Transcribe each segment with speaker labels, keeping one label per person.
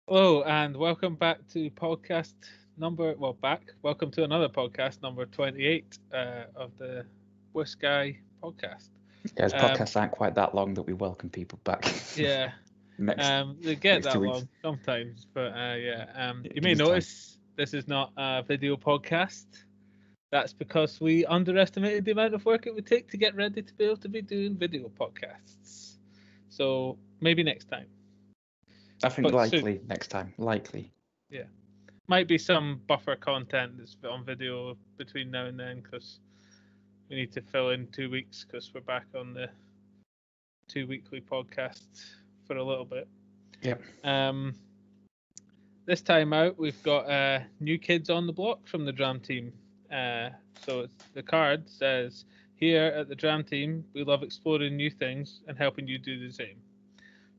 Speaker 1: Hello and welcome back to welcome to another podcast number 28 of the WhiskAYE Podcast.
Speaker 2: Yes,
Speaker 1: Um,
Speaker 2: podcasts aren't quite that long that we welcome people back.
Speaker 1: yeah,
Speaker 2: next
Speaker 1: they get
Speaker 2: next
Speaker 1: that
Speaker 2: 2 weeks.
Speaker 1: long sometimes, but you
Speaker 2: Give
Speaker 1: may
Speaker 2: us time.
Speaker 1: notice this is not a video podcast. That's because we underestimated the amount of work it would take to get ready to be able to be doing video podcasts. So maybe next time,
Speaker 2: I think
Speaker 1: but soon.
Speaker 2: likely next time. Likely.
Speaker 1: Yeah. Might be some buffer content that's on video between now and then because we need to fill in 2 weeks because we're back on the 2 weekly podcasts for a little bit.
Speaker 2: Yep.
Speaker 1: This time out, we've got new kids on the block from the Dram Team. The card says, "Here at the Dram Team, we love exploring new things and helping you do the same.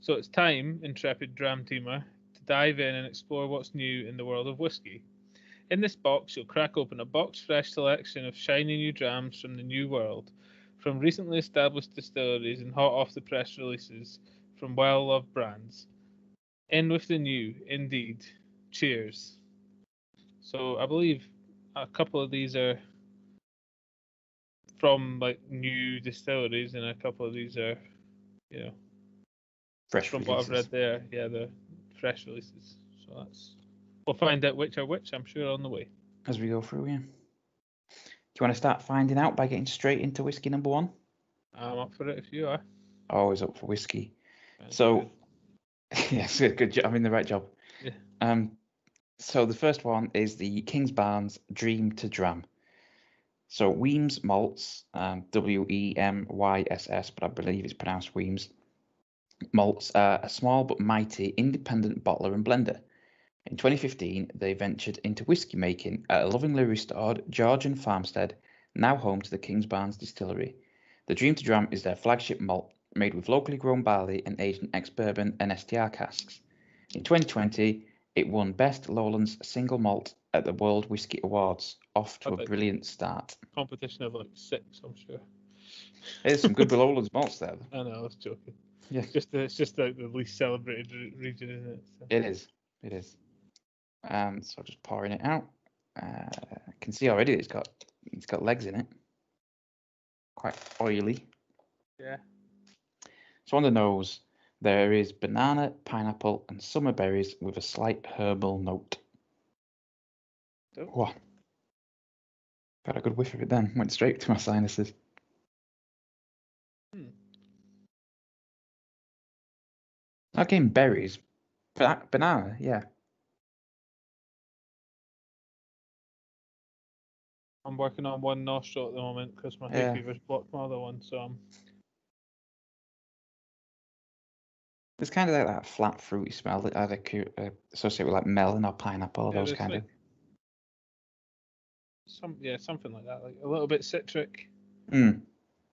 Speaker 1: So it's time, intrepid Dram Teamer, to dive in and explore what's new in the world of whiskey. In this box, you'll crack open a box fresh selection of shiny new drams from the new world, from recently established distilleries and hot off the press releases from well loved brands. In with the new, indeed. Cheers." So I believe a couple of these are from like new distilleries, and a couple of these are, you know,
Speaker 2: Fresh
Speaker 1: from what I've read
Speaker 2: releases.
Speaker 1: there, the fresh releases. So we'll find out which are which, I'm sure, on the way.
Speaker 2: As we go through, yeah. Do you want to start finding out by getting straight into whiskey number one?
Speaker 1: I'm up for it if you are.
Speaker 2: Always up for whiskey.
Speaker 1: That's
Speaker 2: So, yes, good job. I'm in the right job.
Speaker 1: Yeah.
Speaker 2: So the first one is the King's Barnes Dream to Dram. So Weems malts, Wemyss, but I believe it's pronounced Weems. Malts are a small but mighty independent bottler and blender. In 2015, they ventured into whiskey making at a lovingly restored Georgian farmstead, now home to the King's Barnes distillery. The Dream to Dram is their flagship malt, made with locally grown barley and aged in ex-bourbon and STR casks. In 2020, it won Best Lowlands Single Malt at the World Whisky Awards, off to a brilliant start.
Speaker 1: Competition of like 6, I'm sure.
Speaker 2: There's some good Lowlands malts there.
Speaker 1: I know, I was joking.
Speaker 2: Yeah.
Speaker 1: It's just like the least celebrated region, isn't it? So.
Speaker 2: It is. So just pouring it out. I can see already it's got legs in it. Quite oily.
Speaker 1: Yeah.
Speaker 2: So on the nose, there is banana, pineapple, and summer berries with a slight herbal note. Wow. Got a good whiff of it then. Went straight to my sinuses. Again, berries. Banana, yeah.
Speaker 1: I'm working on one nostril at the moment because my hay fever's blocked my other one, so
Speaker 2: It's kind of like that flat fruity smell that I associate with like melon or pineapple or those kind of.
Speaker 1: Something like that, like a little bit citric.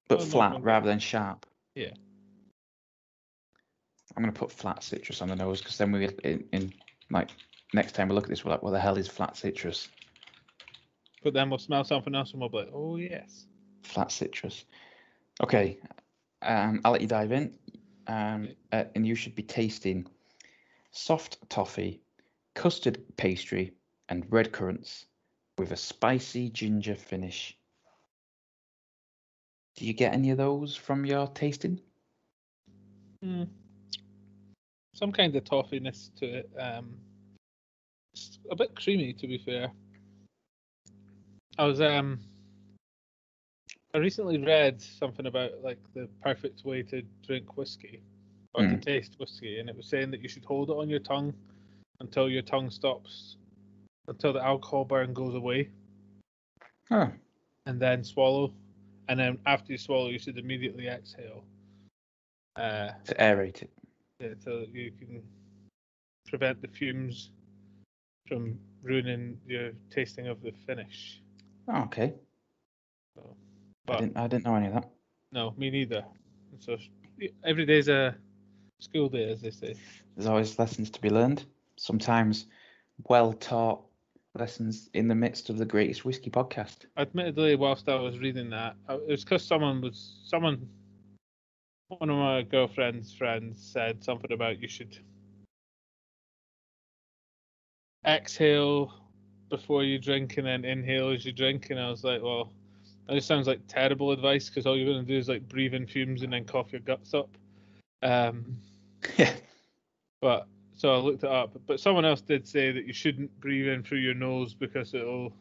Speaker 2: But flat rather than sharp.
Speaker 1: Yeah.
Speaker 2: I'm gonna put flat citrus on the nose because then we in like next time we look at this, we're like, what the hell is flat citrus?
Speaker 1: But then we'll smell something else and we'll be like, oh yes.
Speaker 2: Flat citrus. Okay. I'll let you dive in. And you should be tasting soft toffee, custard pastry, and red currants with a spicy ginger finish. Do you get any of those from your tasting?
Speaker 1: Some kind of toffiness to it. It's a bit creamy, to be fair. I recently read something about like the perfect way to drink whiskey or to taste whiskey, and it was saying that you should hold it on your tongue until your tongue stops, until the alcohol burn goes away, and then swallow, and then after you swallow, you should immediately exhale
Speaker 2: to aerate it.
Speaker 1: Yeah, so that you can prevent the fumes from ruining your tasting of the finish.
Speaker 2: Oh, okay.
Speaker 1: So,
Speaker 2: I didn't know any of that.
Speaker 1: No, me neither. So every day's a school day, as they say.
Speaker 2: There's always lessons to be learned. Sometimes well-taught lessons in the midst of the greatest whiskey podcast.
Speaker 1: Admittedly, whilst I was reading that, it was because one of my girlfriend's friends said something about you should exhale before you drink and then inhale as you drink. And I was like, well, that just sounds like terrible advice because all you're going to do is like breathe in fumes and then cough your guts up.
Speaker 2: Yeah.
Speaker 1: But so I looked it up. But someone else did say that you shouldn't breathe in through your nose because it'll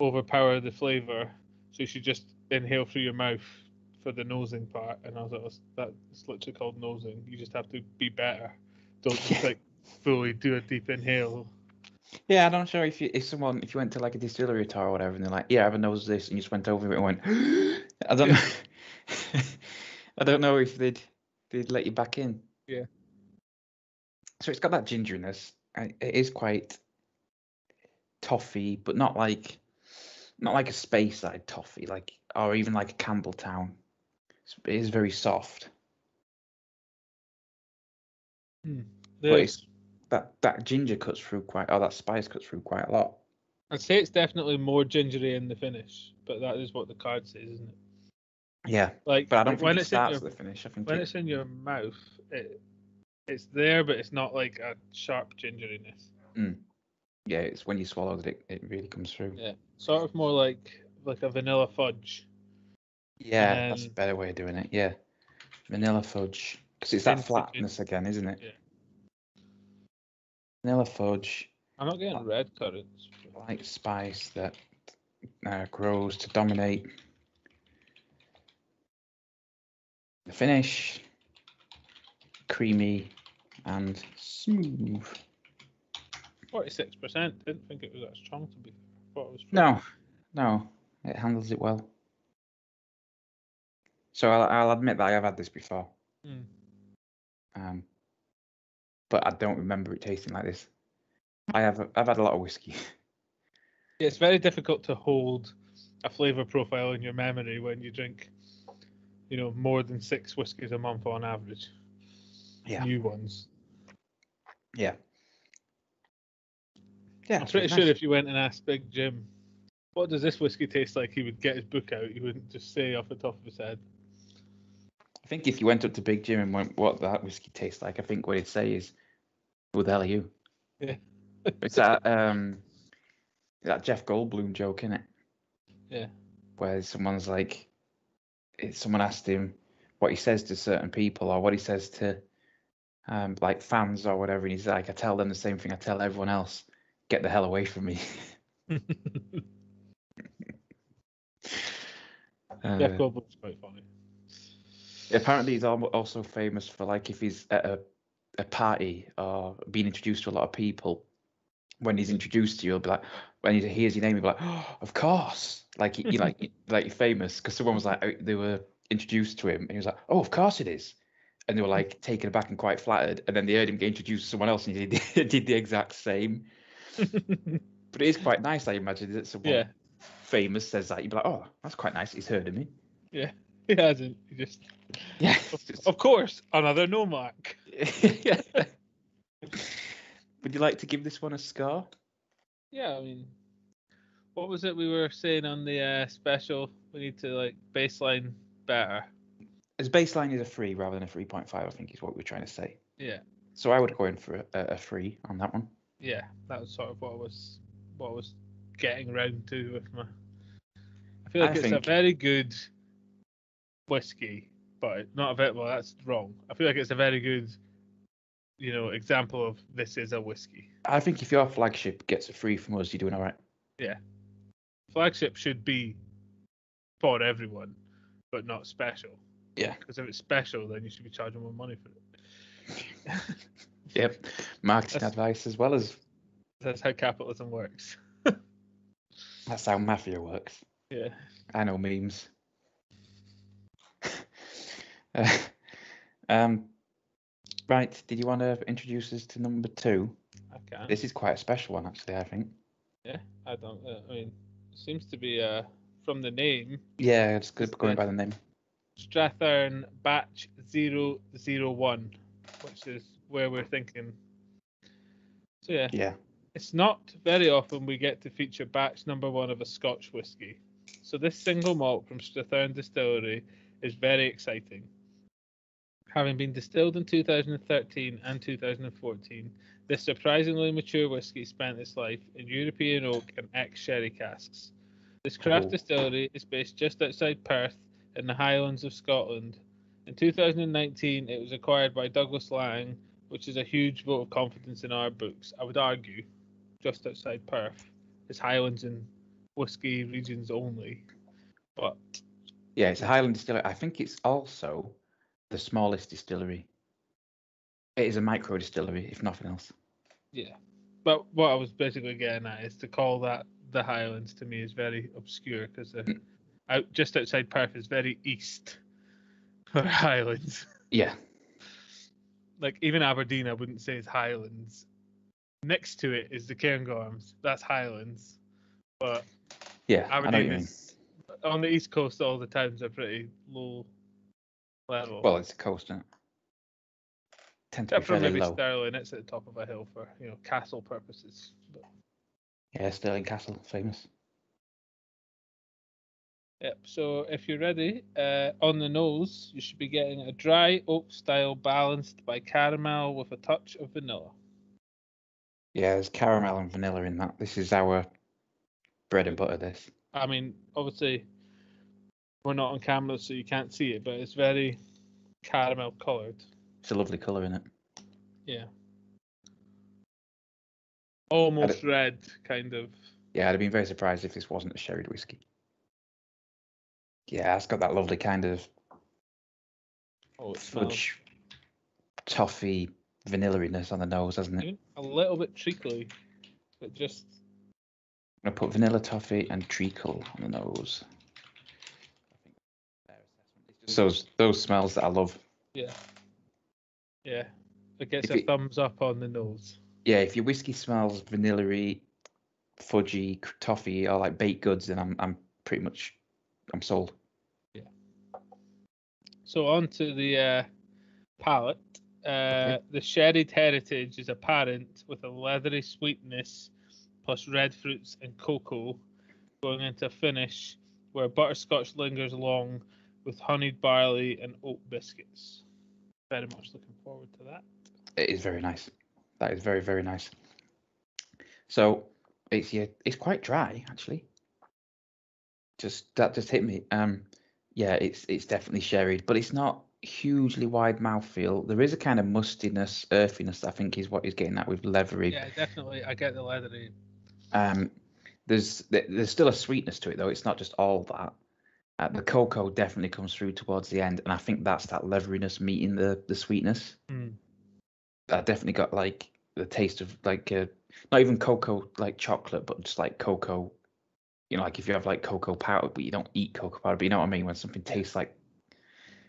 Speaker 1: overpower the flavor. So you should just inhale through your mouth for the nosing part. And I was like, that's literally called nosing. You just have to be better. Don't just like fully do a deep inhale.
Speaker 2: Yeah, I'm not sure if you went to like a distillery tour or whatever, and they're like, "Yeah, I have a nose this," and you just went over it and went, I don't know. I don't know if they'd let you back in.
Speaker 1: Yeah.
Speaker 2: So it's got that gingeriness. It is quite toffee, but not like a space side toffee, or even like a Campbelltown. It is very soft. But it's that ginger cuts through that spice cuts through quite a lot.
Speaker 1: I'd say it's definitely more gingery in the finish, but that is what the card says, isn't it?
Speaker 2: Yeah.
Speaker 1: Like,
Speaker 2: but I don't think
Speaker 1: when
Speaker 2: it
Speaker 1: it's
Speaker 2: starts at the finish. I think
Speaker 1: when it's in your mouth, it's there, but it's not like a sharp gingeriness.
Speaker 2: Yeah, it's when you swallow that it really comes through.
Speaker 1: Yeah, sort of more like a vanilla fudge.
Speaker 2: Yeah, that's a better way of doing it. Yeah, vanilla fudge, because it's that flatness again, isn't it?
Speaker 1: Yeah.
Speaker 2: Vanilla fudge.
Speaker 1: I'm not getting red currants.
Speaker 2: Light spice that grows to dominate the finish. Creamy and smooth.
Speaker 1: 46%. Didn't think it was that strong to be. Thought it was strong.
Speaker 2: No, it handles it well. So I'll admit that I have had this before. But I don't remember it tasting like this. I've had a lot of whiskey.
Speaker 1: Yeah, it's very difficult to hold a flavor profile in your memory when you drink, more than 6 whiskies a month on average.
Speaker 2: Yeah.
Speaker 1: New ones.
Speaker 2: Yeah.
Speaker 1: I'm pretty sure if you went and asked Big Jim, what does this whiskey taste like, he would get his book out. He wouldn't just say off the top of his head.
Speaker 2: I think if you went up to Big Jim and went, what that whiskey tastes like, I think what he'd say is, who the hell are you?
Speaker 1: Yeah.
Speaker 2: It's that Jeff Goldblum joke, isn't it?
Speaker 1: Yeah.
Speaker 2: Where someone asked him what he says to certain people or what he says to like fans or whatever, and he's like, I tell them the same thing I tell everyone else. Get the hell away from me.
Speaker 1: Jeff Goldblum's quite funny.
Speaker 2: Apparently, he's also famous for, like, if he's at a party or being introduced to a lot of people, when he's introduced to you, he'll be like, when he hears your name, he'll be like, oh, of course. Like, you're famous, because someone was like, they were introduced to him, and he was like, oh, of course it is. And they were like taken aback and quite flattered, and then they heard him get introduced to someone else, and he did the exact same. But it is quite nice, I imagine, that someone famous says that. You'd be like, oh, that's quite nice. He's heard of me.
Speaker 1: Yeah, he hasn't. He just.
Speaker 2: Yeah.
Speaker 1: Of course, another no mark.
Speaker 2: Yeah. Would you like to give this one a score?
Speaker 1: Yeah, I mean, what was it we were saying on the special? We need to baseline better.
Speaker 2: As baseline is a 3 rather than a 3.5, I think is what we're trying to say.
Speaker 1: Yeah.
Speaker 2: So I would go in for a 3 on that one.
Speaker 1: Yeah, that was sort of what I was getting round to with my. I feel like it's a very good whiskey, but not a bit. Well, that's wrong. I feel like it's a very good, example of this is a whiskey.
Speaker 2: I think if your flagship gets a 3 from us, you're doing all right.
Speaker 1: Yeah. Flagship should be for everyone, but not special.
Speaker 2: Yeah.
Speaker 1: Because if it's special, then you should be charging more money for it.
Speaker 2: Yep. Marketing advice as well as.
Speaker 1: That's how capitalism works.
Speaker 2: That's how mafia works.
Speaker 1: Yeah.
Speaker 2: I know memes. Right, did you want to introduce us to number 2?
Speaker 1: I can.
Speaker 2: This is quite a special one, actually, I think.
Speaker 1: Yeah, I don't. I mean, it seems to be from the name.
Speaker 2: Yeah, it's good going by the name.
Speaker 1: Strathern Batch 001, which is where we're thinking. So yeah.
Speaker 2: Yeah.
Speaker 1: It's not very often we get to feature batch number 1 of a Scotch whisky. So this single malt from Strathern Distillery is very exciting. Having been distilled in 2013 and 2014, this surprisingly mature whiskey spent its life in European oak and ex-sherry casks. This craft distillery is based just outside Perth in the Highlands of Scotland. In 2019, it was acquired by Douglas Lang, which is a huge vote of confidence in our books. I would argue, just outside Perth, is Highlands and whiskey regions only. But
Speaker 2: yeah, it's a Highland distillery. I think it's also the smallest distillery. It is a micro distillery, if nothing else.
Speaker 1: yeah, but what I was basically getting at is to call that the Highlands to me is very obscure because just outside Perth is very east for Highlands.
Speaker 2: Yeah.
Speaker 1: Like even Aberdeen, I wouldn't say is Highlands. Next to it is the Cairngorms. That's Highlands. But
Speaker 2: yeah,
Speaker 1: Aberdeen is on the east coast. All the towns are pretty low level.
Speaker 2: Well, it's a coast, isn't it? Tend to be fairly
Speaker 1: maybe
Speaker 2: low.
Speaker 1: Stirling, it's at the top of a hill for castle purposes. But...
Speaker 2: yeah, Stirling Castle, famous.
Speaker 1: Yep. So if you're ready, on the nose, you should be getting a dry oak style balanced by caramel with a touch of vanilla.
Speaker 2: Yeah, there's caramel and vanilla in that. This is our bread and butter. This.
Speaker 1: I mean, obviously, we're not on camera, so you can't see it, but it's very caramel coloured.
Speaker 2: It's a lovely colour in it.
Speaker 1: Yeah. Almost red, kind of.
Speaker 2: Yeah, I'd have been very surprised if this wasn't a sherried whiskey. Yeah, it's got that lovely kind of fudge, toffee, vanilla-iness on the nose, hasn't it?
Speaker 1: A little bit treacly, but just...
Speaker 2: I'm going to put vanilla, toffee, and treacle on the nose. It's just those smells that I love.
Speaker 1: Yeah. Yeah. It gets a thumbs up on the nose.
Speaker 2: Yeah, if your whiskey smells vanilla-y, fudgy, toffee, or like baked goods, then I'm pretty much... I'm sold.
Speaker 1: Yeah. So on to the palate. The sherried heritage is apparent with a leathery sweetness plus red fruits and cocoa going into finish where butterscotch lingers along with honeyed barley and oat biscuits. Very much looking forward to that.
Speaker 2: It is very nice. That is very, very nice. So it's quite dry actually. That just hit me. Yeah, it's definitely sherried, but it's not hugely wide mouthfeel. There is a kind of mustiness, earthiness, I think, is what he's getting at with leathery.
Speaker 1: Yeah, definitely. I get the leathery.
Speaker 2: There's still a sweetness to it though. It's not just all that. The cocoa definitely comes through towards the end, and I think that's that leatheriness meeting the sweetness. I definitely got like the taste of like not even cocoa like chocolate, but just like cocoa. You know, like if you have like cocoa powder, but you don't eat cocoa powder, but you know what I mean? When something tastes like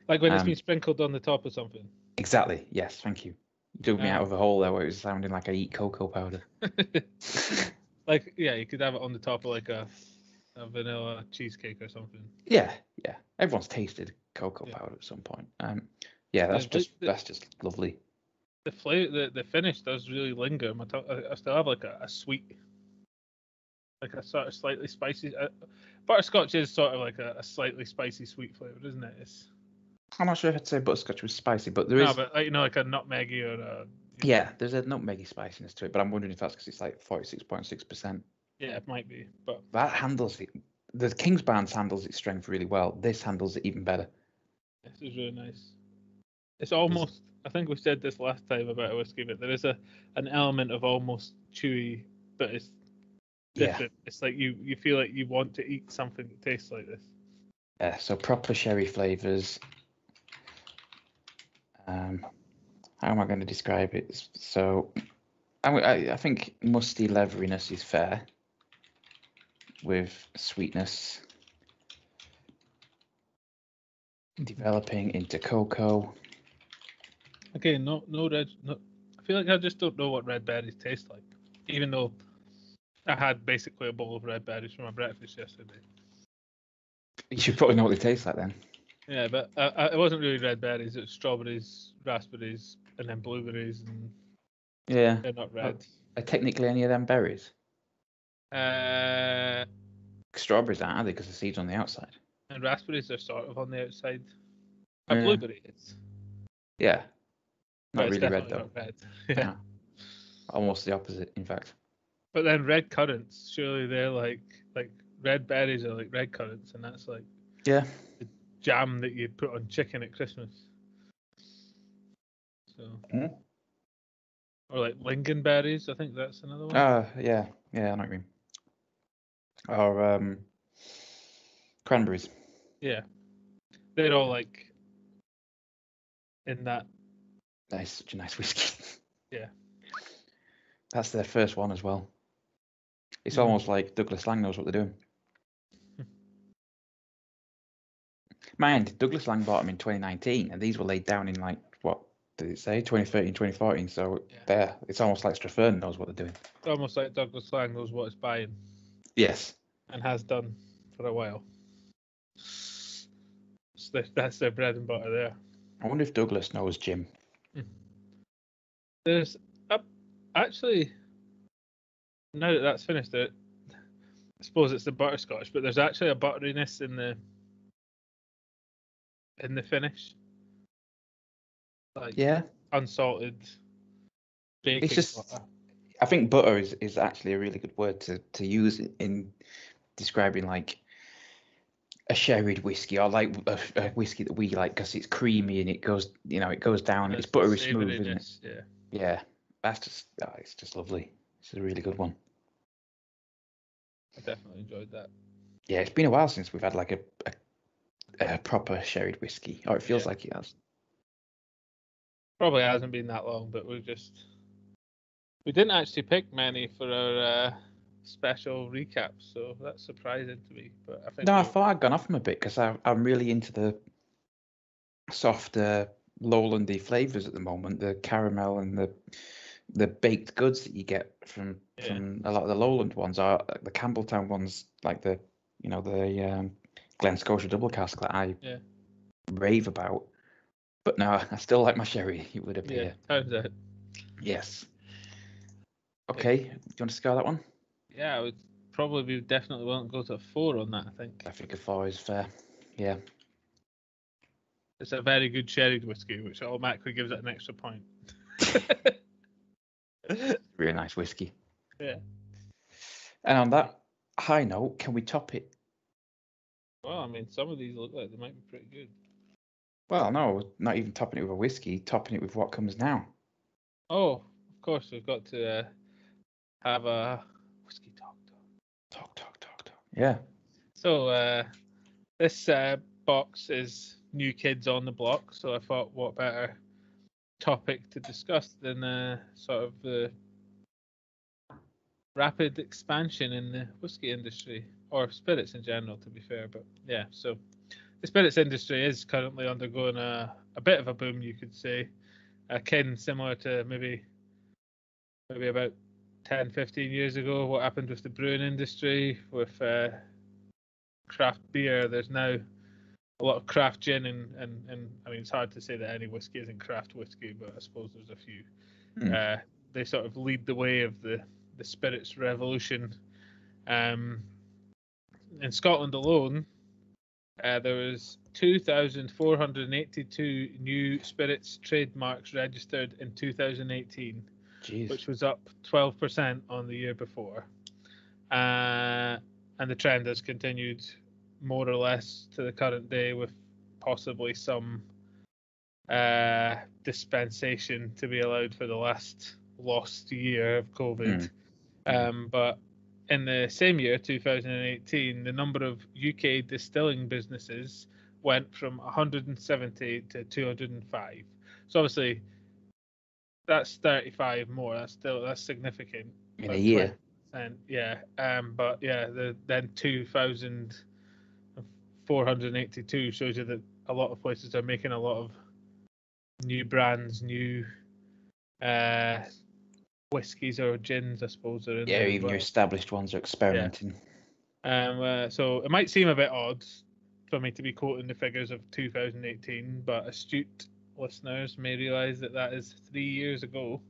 Speaker 1: when it's been sprinkled on the top of something.
Speaker 2: Exactly. Yes. Thank you. You took me out of a hole there where it was sounding like I eat cocoa powder.
Speaker 1: Like, yeah, you could have it on the top of like a vanilla cheesecake or something.
Speaker 2: Yeah. Yeah. Everyone's tasted cocoa powder at some point. Yeah, that's just lovely.
Speaker 1: The flavor, the finish does really linger. I still have like a sweet, like a sort of slightly spicy. Butterscotch is sort of like a slightly spicy sweet flavor, isn't it?
Speaker 2: I'm not sure if I'd say butterscotch was spicy, but there is.
Speaker 1: No, but like, like a nutmeggy or a.
Speaker 2: Yeah, there's a nutmeggy spiciness to it, but I'm wondering if that's because it's like 46.6%.
Speaker 1: Yeah, it might be, but
Speaker 2: that handles it. The Kingsbarns handles its strength really well. This handles it even better.
Speaker 1: This is really nice. It's almost. I think we said this last time about a whiskey, but there is an element of almost chewy, but it's different. Yeah. It's like you feel like you want to eat something that tastes like this.
Speaker 2: Yeah, so proper sherry flavors. How am I going to describe it? So I think musty leatheriness is fair with sweetness developing into cocoa.
Speaker 1: Okay, no red. No, I feel like I just don't know what red berries taste like, even though I had basically a bowl of red berries for my breakfast yesterday.
Speaker 2: You should probably know what they taste like then.
Speaker 1: Yeah, but it wasn't really red berries. It was strawberries, raspberries, and then blueberries, and
Speaker 2: yeah,
Speaker 1: they're not red.
Speaker 2: Are technically any of them berries?
Speaker 1: Uh,
Speaker 2: Strawberries aren't, are they? Because the seeds on the outside.
Speaker 1: And raspberries are sort of on the outside. A blueberry is.
Speaker 2: Yeah.
Speaker 1: But
Speaker 2: Not
Speaker 1: it's
Speaker 2: really red
Speaker 1: definitely
Speaker 2: though.
Speaker 1: not red. Yeah.
Speaker 2: No. Almost the opposite, in fact.
Speaker 1: But then red currants, surely they're like red berries are like red currants, and that's like
Speaker 2: Yeah.
Speaker 1: the jam that you put on chicken at Christmas. So, or like lingonberries, I think that's another one.
Speaker 2: Yeah. Yeah, I know what you mean. Or cranberries.
Speaker 1: Yeah, they're all like in that.
Speaker 2: That's such a nice whiskey.
Speaker 1: Yeah.
Speaker 2: That's their first one as well. It's almost like Douglas Lang knows what they're doing. Mind, Douglas Lang bought them in 2019, and these were laid down in like, what did it say? 2013, 2014. So it's almost like Strathern knows what they're doing.
Speaker 1: It's almost like Douglas Lang knows what it's buying.
Speaker 2: Yes.
Speaker 1: And has done for a while. So that's their bread and butter there.
Speaker 2: I wonder if Douglas knows Jim.
Speaker 1: There's actually, now that that's finished, I suppose it's the butterscotch, but there's actually a butteriness in the finish. Like unsalted baking
Speaker 2: it's just
Speaker 1: butter.
Speaker 2: I think butter is actually a really good word to use in describing like a sherried whiskey or like a whiskey that we like because it's creamy and it goes down. It's buttery smooth, isn't it? Yeah. That's it's just lovely. It's a really good one.
Speaker 1: I definitely enjoyed that.
Speaker 2: Yeah, it's been a while since we've had like a proper sherried whiskey, or it feels like it has.
Speaker 1: Probably hasn't been that long, but we didn't actually pick many for our special recaps, so that's surprising to me. But I think
Speaker 2: I thought I'd gone off them a bit because I'm really into the softer lowlandy flavors at the moment, the caramel and the baked goods that you get from a lot of the lowland ones, are the Campbelltown ones, like the Glen Scotia double cask that I rave about. But no, I still like my sherry, it would appear.
Speaker 1: Yeah, turns out.
Speaker 2: Yes. Okay, do you want to score that one?
Speaker 1: Yeah, I would probably be definitely willing to go to a 4 on that, I think.
Speaker 2: I think a 4 is fair. Yeah.
Speaker 1: It's a very good sherried whiskey, which automatically gives it an extra point.
Speaker 2: Really nice whiskey.
Speaker 1: Yeah.
Speaker 2: And on that high note, can we top it?
Speaker 1: Well, I mean, some of these look like they might be pretty good.
Speaker 2: Well, no, not even topping it with a whiskey, topping it with what comes now.
Speaker 1: Oh, of course, we've got to have a whiskey talk.
Speaker 2: Talk. Yeah.
Speaker 1: So this box is new kids on the block, so I thought what better topic to discuss than sort of the rapid expansion in the whiskey industry, or spirits in general, to be fair. But yeah, so the spirits industry is currently undergoing a bit of a boom, you could say, akin similar to maybe about 10, 15 years ago, what happened with the brewing industry with craft beer. There's now a lot of craft gin and I mean, it's hard to say that any whiskey isn't craft whiskey, but I suppose there's a few. They sort of lead the way of the spirits revolution. In Scotland alone, there was 2,482 new spirits trademarks registered in 2018, which was up 12% on the year before. And the trend has continued more or less to the current day, with possibly some dispensation to be allowed for the last lost year of COVID. But in the same year, 2018, the number of UK distilling businesses went from 170 to 205. So obviously, that's 35 more. That's significant.
Speaker 2: In a year.
Speaker 1: Yeah. But yeah, then 2,482 shows you that a lot of places are making a lot of new brands, new whiskies or gins, I suppose, are in there.
Speaker 2: Even your established ones are experimenting.
Speaker 1: So it might seem a bit odd for me to be quoting the figures of 2018, but astute listeners may realise that is 3 years ago.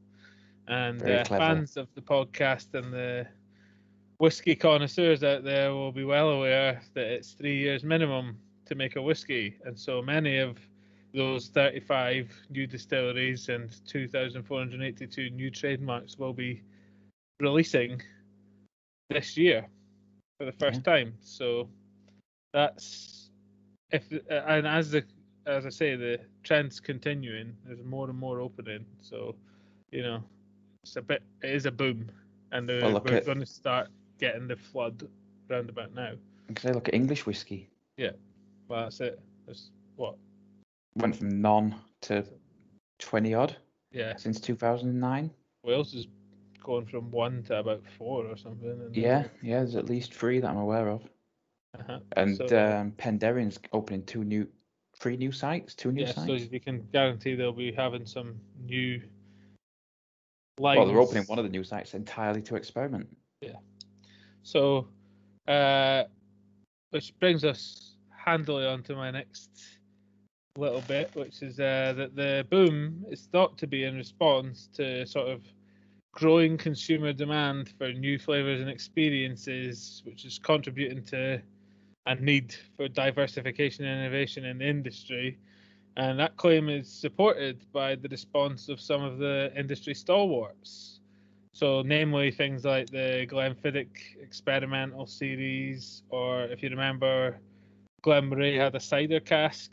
Speaker 1: And fans of the podcast and the whiskey connoisseurs out there will be well aware that it's 3 years minimum to make a whiskey. And so many have those 35 new distilleries and 2,482 new trademarks will be releasing this year for the first time. So that's and as I say, the trend's continuing. There's more and more opening. So it is a boom, and we're going to start getting the flood round about now.
Speaker 2: Because I look at English whiskey.
Speaker 1: Yeah, well that's it. There's what?
Speaker 2: Went from none to 20 odd.
Speaker 1: Yeah.
Speaker 2: Since 2009.
Speaker 1: Wales is going from 1 to about 4 or something.
Speaker 2: Yeah, there's at least 3 that I'm aware of. And Penderyn's opening 3 new sites, 2 new sites.
Speaker 1: So you can guarantee they'll be having some new lines.
Speaker 2: Well, they're opening one of the new sites entirely to experiment.
Speaker 1: Yeah. So, which brings us handily onto my next little bit, which is that the boom is thought to be in response to sort of growing consumer demand for new flavors and experiences, which is contributing to a need for diversification and innovation in the industry. And that claim is supported by the response of some of the industry stalwarts. So, namely, things like the Glenfiddich Experimental Series, or if you remember, Glenmorangie had a cider cask.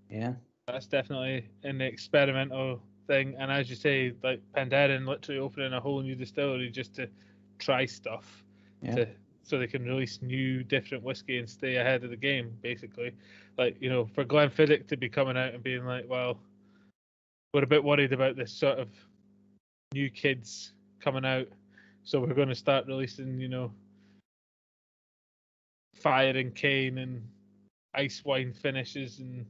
Speaker 2: Yeah.
Speaker 1: That's definitely in the experimental thing. And as you say, like Penderyn literally opening a whole new distillery just to try stuff, so they can release new, different whiskey and stay ahead of the game, basically. Like, for Glenfiddich to be coming out and being like, well, we're a bit worried about this sort of new kids coming out, so we're going to start releasing, fire and cane and ice wine finishes and...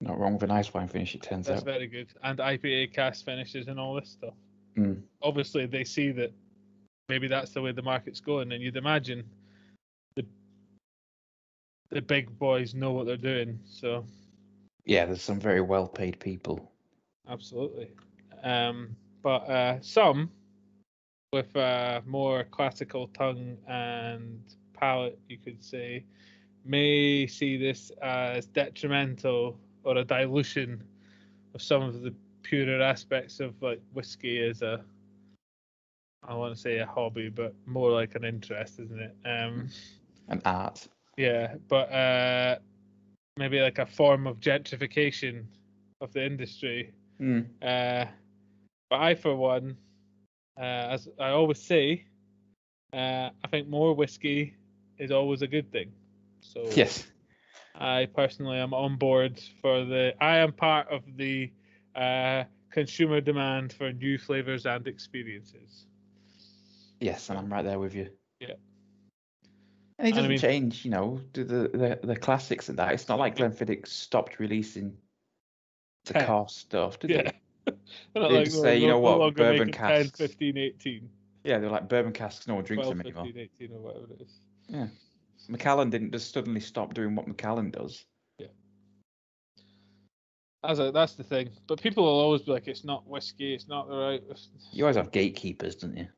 Speaker 2: Not wrong with an ice wine finish, it turns out.
Speaker 1: That's very good. And IPA cast finishes and all this stuff.
Speaker 2: Mm.
Speaker 1: Obviously, they see that maybe that's the way the market's going, and you'd imagine the big boys know what they're doing. So
Speaker 2: yeah, there's some very well-paid people.
Speaker 1: Absolutely. But some with a more classical tongue and palate, you could say, may see this as detrimental or a dilution of some of the purer aspects of like whiskey as I want to say a hobby, but more like an interest, isn't it?
Speaker 2: An art.
Speaker 1: Yeah, but maybe like a form of gentrification of the industry. But I, for one, as I always say, I think more whiskey is always a good thing. So
Speaker 2: yes,
Speaker 1: I personally am on board I am part of the consumer demand for new flavors and experiences.
Speaker 2: Yes, and I'm right there with you.
Speaker 1: Yeah.
Speaker 2: And it doesn't change, the classics and that. It's not like Glenfiddich stopped releasing the cost stuff, did they? They just say, bourbon casks.
Speaker 1: 10, 15, 18.
Speaker 2: Yeah, they're like bourbon casks, no one drinks
Speaker 1: 12,
Speaker 2: them anymore.
Speaker 1: 15, 18 or whatever it is.
Speaker 2: Yeah. Macallan didn't just suddenly stop doing what Macallan does.
Speaker 1: Yeah. That's the thing. But people will always be like, it's not whiskey, it's not the right...
Speaker 2: You always have gatekeepers, don't you?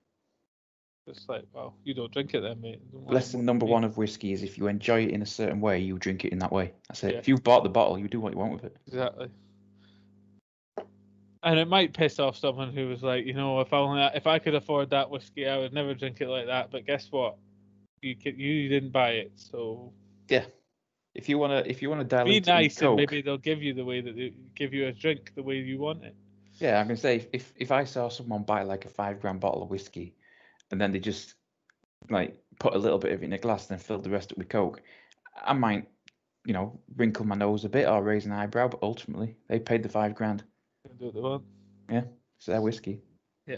Speaker 1: It's like, well, you don't drink it then, mate.
Speaker 2: Lesson number 1 of whiskey is if you enjoy it in a certain way, you drink it in that way. That's it. Yeah. If you've bought the bottle, you do what you want with it.
Speaker 1: Exactly. And it might piss off someone who was like, if I could afford that whiskey, I would never drink it like that. But guess what? You didn't buy it, so
Speaker 2: yeah. If you wanna dilute,
Speaker 1: be nice, and maybe they'll give you the way that they give you a drink the way you want it.
Speaker 2: Yeah, I'm gonna say if I saw someone buy like a 5-gram bottle of whiskey, and then they just like put a little bit of it in a glass, and then fill the rest up with Coke, I might, wrinkle my nose a bit or raise an eyebrow. But ultimately, they paid the $5,000.
Speaker 1: Do what they want.
Speaker 2: Yeah, it's their whiskey.
Speaker 1: Yeah.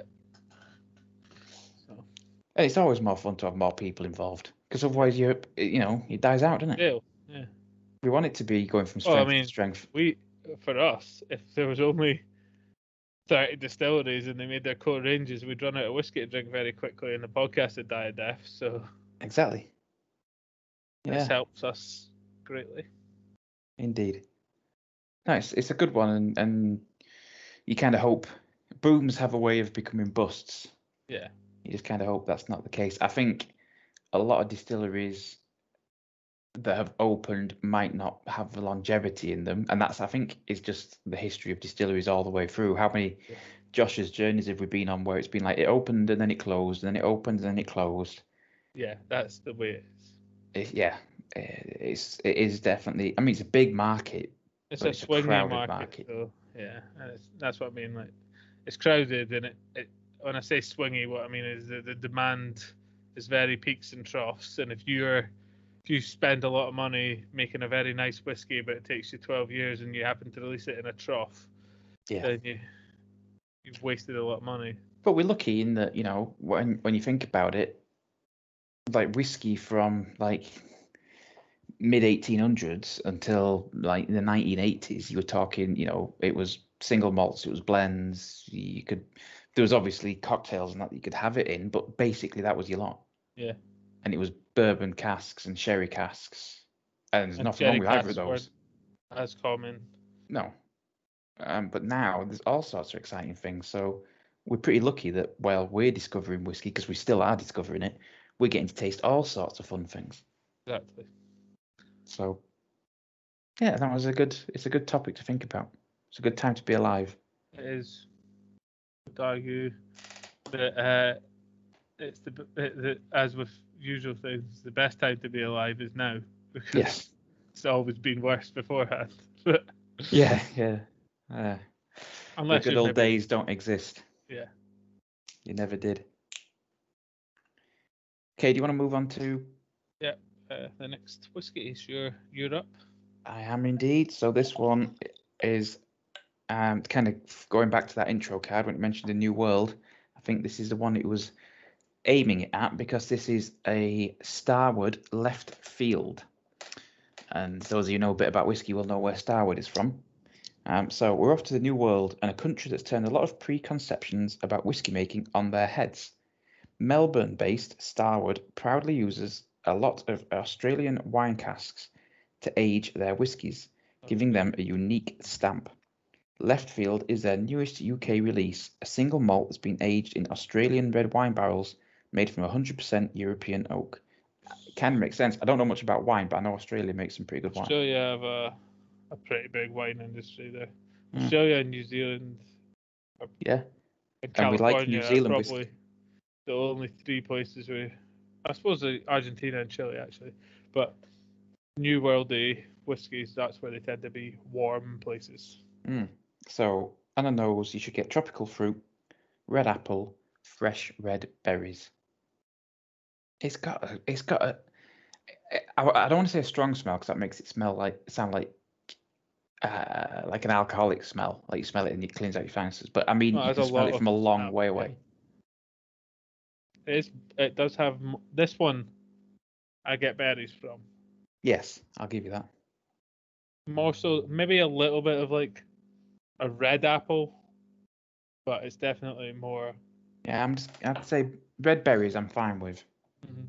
Speaker 2: And it's always more fun to have more people involved, because otherwise it dies out, doesn't it?
Speaker 1: Yeah.
Speaker 2: We want it to be going from strength to strength.
Speaker 1: For us, if there was only 30 distilleries and they made their core ranges, we'd run out of whiskey to drink very quickly, and the podcast would die a death. So
Speaker 2: exactly.
Speaker 1: This helps us greatly.
Speaker 2: Indeed. No, it's a good one, and you kind of hope booms have a way of becoming busts.
Speaker 1: Yeah.
Speaker 2: You just kind of hope that's not the case. I think a lot of distilleries that have opened might not have the longevity in them, and that's, I think, is just the history of distilleries all the way through. How many Josh's journeys have we been on where it's been like it opened and then it closed, and then it opened and then it closed?
Speaker 1: Yeah, that's the way it is.
Speaker 2: It is definitely. I mean, it's a big market,
Speaker 1: It's
Speaker 2: but
Speaker 1: a
Speaker 2: it's a
Speaker 1: swingy
Speaker 2: crowded
Speaker 1: market, though. Yeah, and that's what I mean. Like, it's crowded, and when I say swingy, what I mean is the demand is very peaks and troughs. And if you spend a lot of money making a very nice whiskey, but it takes you 12 years, and you happen to release it in a trough,
Speaker 2: Yeah.
Speaker 1: then you've wasted a lot of money.
Speaker 2: But we're lucky in that, when you think about it, like whiskey from like mid 1800s until like the 1980s, you were talking, it was single malts, it was blends. There was obviously cocktails and that you could have it in, but basically that was your lot.
Speaker 1: Yeah.
Speaker 2: And it was bourbon casks and sherry casks, and there's nothing wrong with either of those.
Speaker 1: As common.
Speaker 2: No. But now there's all sorts of exciting things. So we're pretty lucky that while we're discovering whiskey, because we still are discovering it, we're getting to taste all sorts of fun things.
Speaker 1: Exactly.
Speaker 2: So yeah, it's a good topic to think about. It's a good time to be alive.
Speaker 1: It is. I would argue that it's as with usual things, the best time to be alive is now, because
Speaker 2: Yes.
Speaker 1: it's always been worse beforehand.
Speaker 2: Yeah.
Speaker 1: Unless
Speaker 2: the good old days don't exist.
Speaker 1: Yeah.
Speaker 2: You never did. Okay, do you want to move on to?
Speaker 1: Yeah. The next whiskey is you're up.
Speaker 2: I am indeed. So this one is kind of going back to that intro card when it mentioned the New World. I think this is the one it was aiming it at, because this is a Starward left field. And those of you who know a bit about whiskey will know where Starward is from. So we're off to the New World, and a country that's turned a lot of preconceptions about whiskey making on their heads. Melbourne-based Starward proudly uses a lot of Australian wine casks to age their whiskies, giving them a unique stamp. Left Field is their newest UK release, a single malt that's been aged in Australian red wine barrels made from 100% European oak. It kind of makes sense. I don't know much about wine, but I know Australia makes some pretty good wine.
Speaker 1: Australia have a pretty big wine industry there. Australia and New Zealand.
Speaker 2: Yeah.
Speaker 1: And
Speaker 2: we
Speaker 1: California
Speaker 2: like New Zealand
Speaker 1: are probably
Speaker 2: whiskey.
Speaker 1: the only three places where, I suppose, Argentina and Chile actually, but New Worldy whiskies, that's where they tend to be warm places.
Speaker 2: So on the nose, you should get tropical fruit, red apple, fresh red berries. It's got a. I don't want to say a strong smell, because that makes it sound like an alcoholic smell, like you smell it and it cleans out your sinuses. But I mean, you can smell it from a long way away.
Speaker 1: It does have this one. I get berries from.
Speaker 2: Yes, I'll give you that.
Speaker 1: More so, maybe a little bit of like a red apple, but it's definitely more.
Speaker 2: Yeah, I'd say red berries I'm fine with.
Speaker 1: Mm-hmm.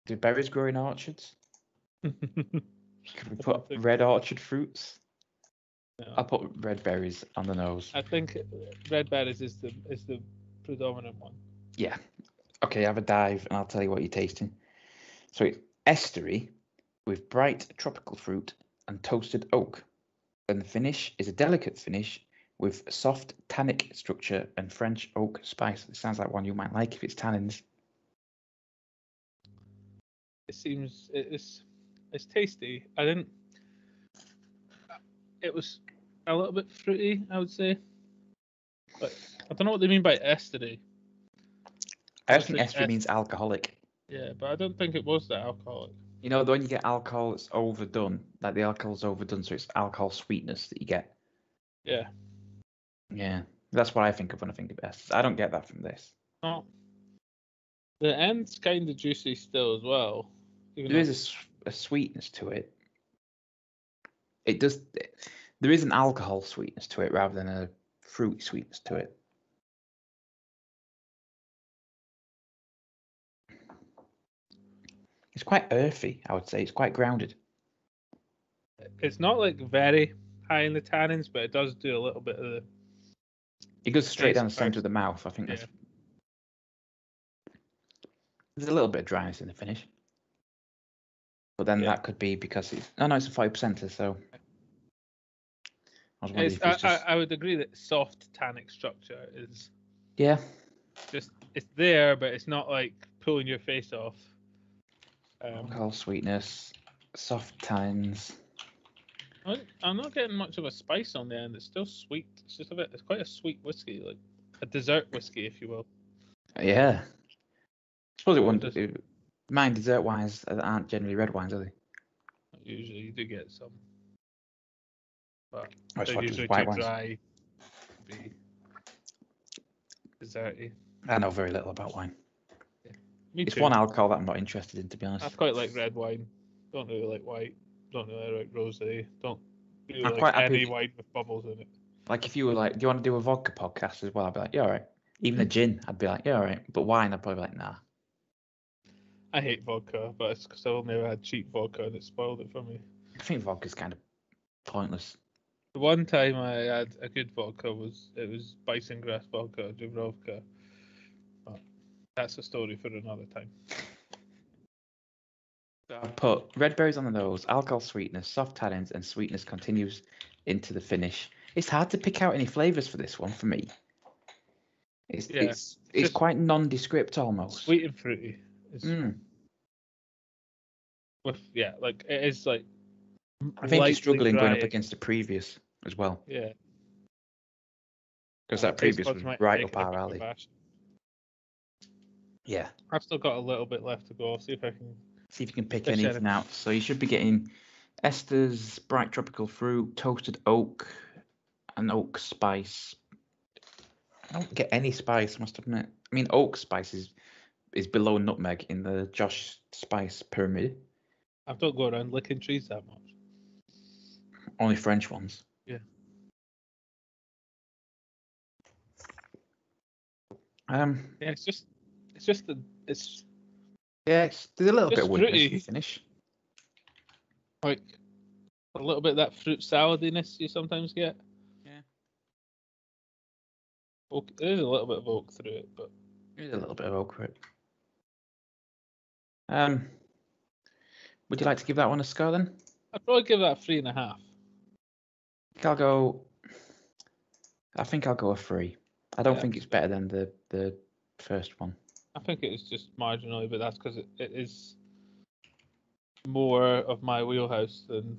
Speaker 2: Do berries grow in orchards? Could we put red orchard fruits? No. I'll put red berries on the nose.
Speaker 1: I think red berries is the predominant one.
Speaker 2: Yeah. Okay, have a dive and I'll tell you what you're tasting. So it's estery with bright tropical fruit and toasted oak. And the finish is a delicate finish with soft tannic structure and French oak spice. It sounds like one you might like if it's tannins.
Speaker 1: It seems it's tasty. It was a little bit fruity, I would say. But I don't know what they mean by estery.
Speaker 2: I think estery means alcoholic.
Speaker 1: Yeah, but I don't think it was that alcoholic.
Speaker 2: You know, when you get alcohol that's overdone, like the alcohol's overdone, so it's alcohol sweetness that you get.
Speaker 1: Yeah.
Speaker 2: Yeah, that's what I think of when I think of esters. I don't get that from this.
Speaker 1: No. The end's kind of juicy still as well.
Speaker 2: There is a sweetness to it. It does. There is an alcohol sweetness to it rather than a fruity sweetness to it. It's quite earthy, I would say. It's quite grounded.
Speaker 1: It's not like very high in the tannins, but it does do a little bit of the.
Speaker 2: It goes straight down the centre of the mouth. I think that's. There's a little bit of dryness in the finish. But then that could be because it's a 40%, so I was wondering if it's just
Speaker 1: I would agree that soft tannic structure is
Speaker 2: yeah.
Speaker 1: just it's there, but it's not like pulling your face off.
Speaker 2: Alcohol sweetness, soft tannins.
Speaker 1: I'm not getting much of a spice on the end. It's still sweet. It's just it's quite a sweet whiskey, like a dessert whiskey, if you will.
Speaker 2: Yeah. I suppose it wouldn't. Mine dessert wines aren't generally red wines, are they?
Speaker 1: Usually you do get some, but
Speaker 2: That's
Speaker 1: they're usually
Speaker 2: white
Speaker 1: too
Speaker 2: wines.
Speaker 1: dry to be desserty.
Speaker 2: I know very little about wine.
Speaker 1: Yeah. Me
Speaker 2: it's
Speaker 1: too.
Speaker 2: one alcohol that I'm not interested in, to be honest.
Speaker 1: I quite like red wine. Don't really like white. Don't really like rosé. Don't really
Speaker 2: I'm
Speaker 1: like
Speaker 2: quite
Speaker 1: any
Speaker 2: happy.
Speaker 1: wine with bubbles in it.
Speaker 2: Like if you were like, do you want to do a vodka podcast as well? I'd be like, yeah, all right. Even a gin, I'd be like, yeah, all right. But wine, I'd probably be like, nah.
Speaker 1: I hate vodka, but it's because I've only ever had cheap vodka and it spoiled it for me.
Speaker 2: I think vodka's kind of pointless.
Speaker 1: The one time I had a good vodka was bison grass vodka, Dubrovka. But that's a story for another time.
Speaker 2: So I've put red berries on the nose, alcohol sweetness, soft tannins, and sweetness continues into the finish. It's hard to pick out any flavours for this one for me. It's quite nondescript almost.
Speaker 1: Sweet and fruity. Like it is like.
Speaker 2: I think he's struggling going up against the previous as well.
Speaker 1: Yeah.
Speaker 2: Because that previous was right up our alley. Yeah.
Speaker 1: I've still got a little bit left to go. I'll see if you can
Speaker 2: pick anything out. So you should be getting esters, bright tropical fruit, toasted oak, and oak spice. I don't get any spice, I must admit. I mean, oak spice is below nutmeg in the Josh Spice pyramid.
Speaker 1: I don't go around licking trees that much.
Speaker 2: Only French ones.
Speaker 1: Yeah. It's there's
Speaker 2: a little bit of woodiness in the finish.
Speaker 1: Like a little bit of that fruit saladiness you sometimes get.
Speaker 2: Yeah.
Speaker 1: Oak, there's a little bit of oak through it, but
Speaker 2: there's a little bit of oak through it. Would you like to give that one a score then?
Speaker 1: I'd probably give that 3.5.
Speaker 2: I think I'll go a 3. I don't think it's better than the first one.
Speaker 1: I think it is just marginally, but that's because it is more of my wheelhouse than.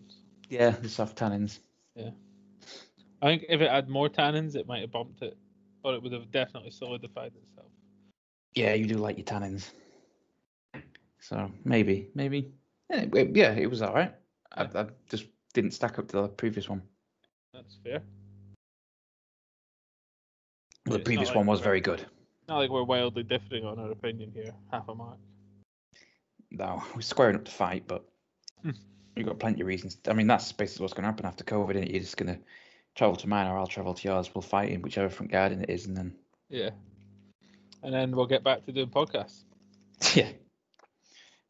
Speaker 2: Yeah, the soft tannins.
Speaker 1: Yeah. I think if it had more tannins, it might have bumped it, or it would have definitely solidified itself.
Speaker 2: Yeah, you do like your tannins. So maybe. Yeah, it was all right. Yeah. I just didn't stack up to the previous one.
Speaker 1: That's fair.
Speaker 2: Well, the previous one was very good.
Speaker 1: Not like we're wildly differing on our opinion here. Half a mark.
Speaker 2: No, we're squaring up to fight, but you've got plenty of reasons. I mean, that's basically what's going to happen after COVID, isn't it? You're just going to travel to mine or I'll travel to yours. We'll fight in whichever front garden it is, and then...
Speaker 1: Yeah. And then we'll get back to doing podcasts.
Speaker 2: Yeah.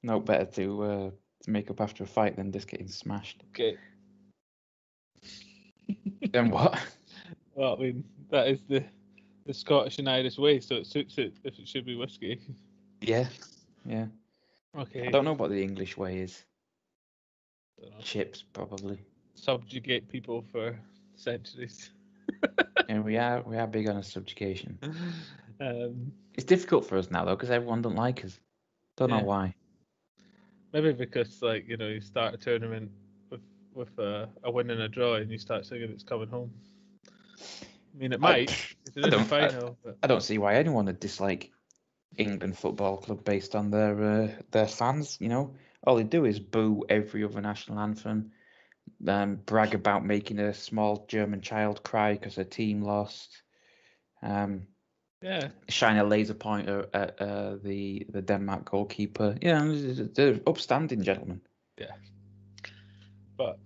Speaker 2: No better to make up after a fight than just getting smashed.
Speaker 1: Okay.
Speaker 2: Then what?
Speaker 1: Well, I mean, that is the Scottish and Irish way, so it suits it if it should be whiskey.
Speaker 2: Yeah.
Speaker 1: Okay.
Speaker 2: I don't know what the English way is. Chips, probably.
Speaker 1: Subjugate people for centuries.
Speaker 2: And we are big on a subjugation.
Speaker 1: It's
Speaker 2: difficult for us now though, because everyone don't like us. Don't know why.
Speaker 1: Maybe because you start a tournament with a win and a draw, and you start singing "It's Coming Home." I mean, it might.
Speaker 2: I don't see why anyone would dislike England Football Club based on their fans. You know, all they do is boo every other national anthem, brag about making a small German child cry because her team lost. Shine a laser pointer at the Denmark goalkeeper. Yeah, they're upstanding gentlemen.
Speaker 1: Yeah, but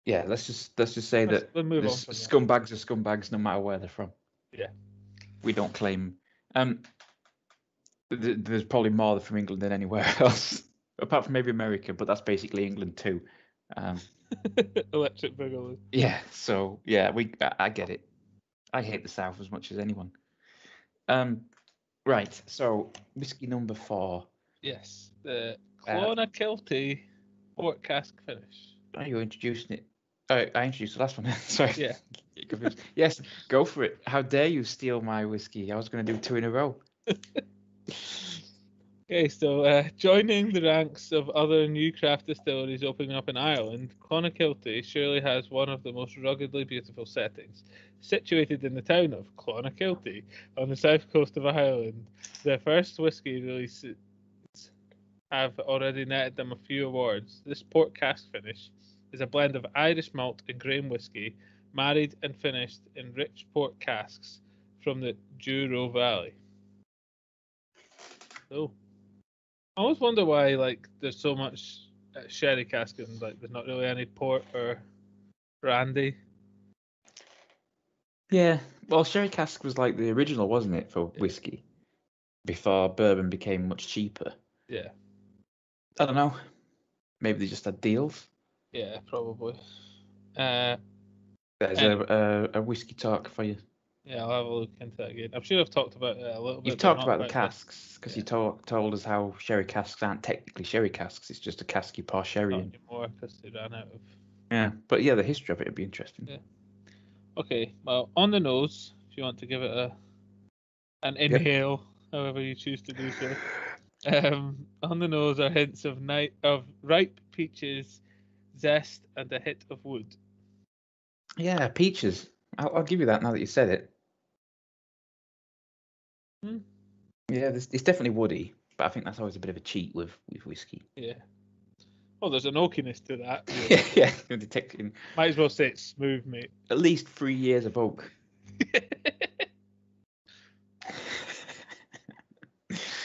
Speaker 2: yeah, let's just say that scumbags are scumbags no matter where they're from.
Speaker 1: Yeah,
Speaker 2: we don't claim. There's probably more from England than anywhere else, apart from maybe America, but that's basically England too.
Speaker 1: Electric Boogaloo.
Speaker 2: Yeah, so yeah, I get it. I hate the South as much as anyone. Right, so whiskey number 4.
Speaker 1: Yes, the Clonakilty port cask finish.
Speaker 2: Are you introducing it? I introduced the last one. Sorry.
Speaker 1: Yeah.
Speaker 2: Get confused. Yes, go for it. How dare you steal my whiskey? I was going to do 2 in a row.
Speaker 1: Okay, so joining the ranks of other new craft distilleries opening up in Ireland, Clonakilty surely has one of the most ruggedly beautiful settings. Situated in the town of Clonakilty on the south coast of Ireland, their first whiskey releases have already netted them a few awards. This port cask finish is a blend of Irish malt and grain whiskey, married and finished in rich port casks from the Douro Valley. Oh. I always wonder why, like, there's so much sherry cask and like there's not really any port or brandy.
Speaker 2: Yeah, well, sherry cask was like the original, wasn't it, for whiskey? Before bourbon became much cheaper.
Speaker 1: Yeah,
Speaker 2: I don't know. Maybe they just had deals.
Speaker 1: yeah, probably.
Speaker 2: There's
Speaker 1: Anyway.
Speaker 2: a whiskey talk for you.
Speaker 1: Yeah, I'll have a look into that again. I'm sure I've talked about it a little bit.
Speaker 2: You've
Speaker 1: but
Speaker 2: talked
Speaker 1: not
Speaker 2: about the
Speaker 1: quite
Speaker 2: casks because you told us how sherry casks aren't technically sherry casks. It's just a cask you pour sherry
Speaker 1: not
Speaker 2: in.
Speaker 1: anymore because they ran out of.
Speaker 2: Yeah, but yeah, the history of it would be interesting.
Speaker 1: Yeah. Okay, well, on the nose, if you want to give it an inhale, however you choose to do so. On the nose are hints of ripe peaches, zest, and a hit of wood.
Speaker 2: Yeah, peaches. I'll give you that now that you said it. Yeah, it's definitely woody, but I think that's always a bit of a cheat with whiskey.
Speaker 1: Yeah. Oh, there's an oakiness to that.
Speaker 2: Yeah, you're detecting.
Speaker 1: Might as well say it's smooth, mate.
Speaker 2: At least 3 years of oak.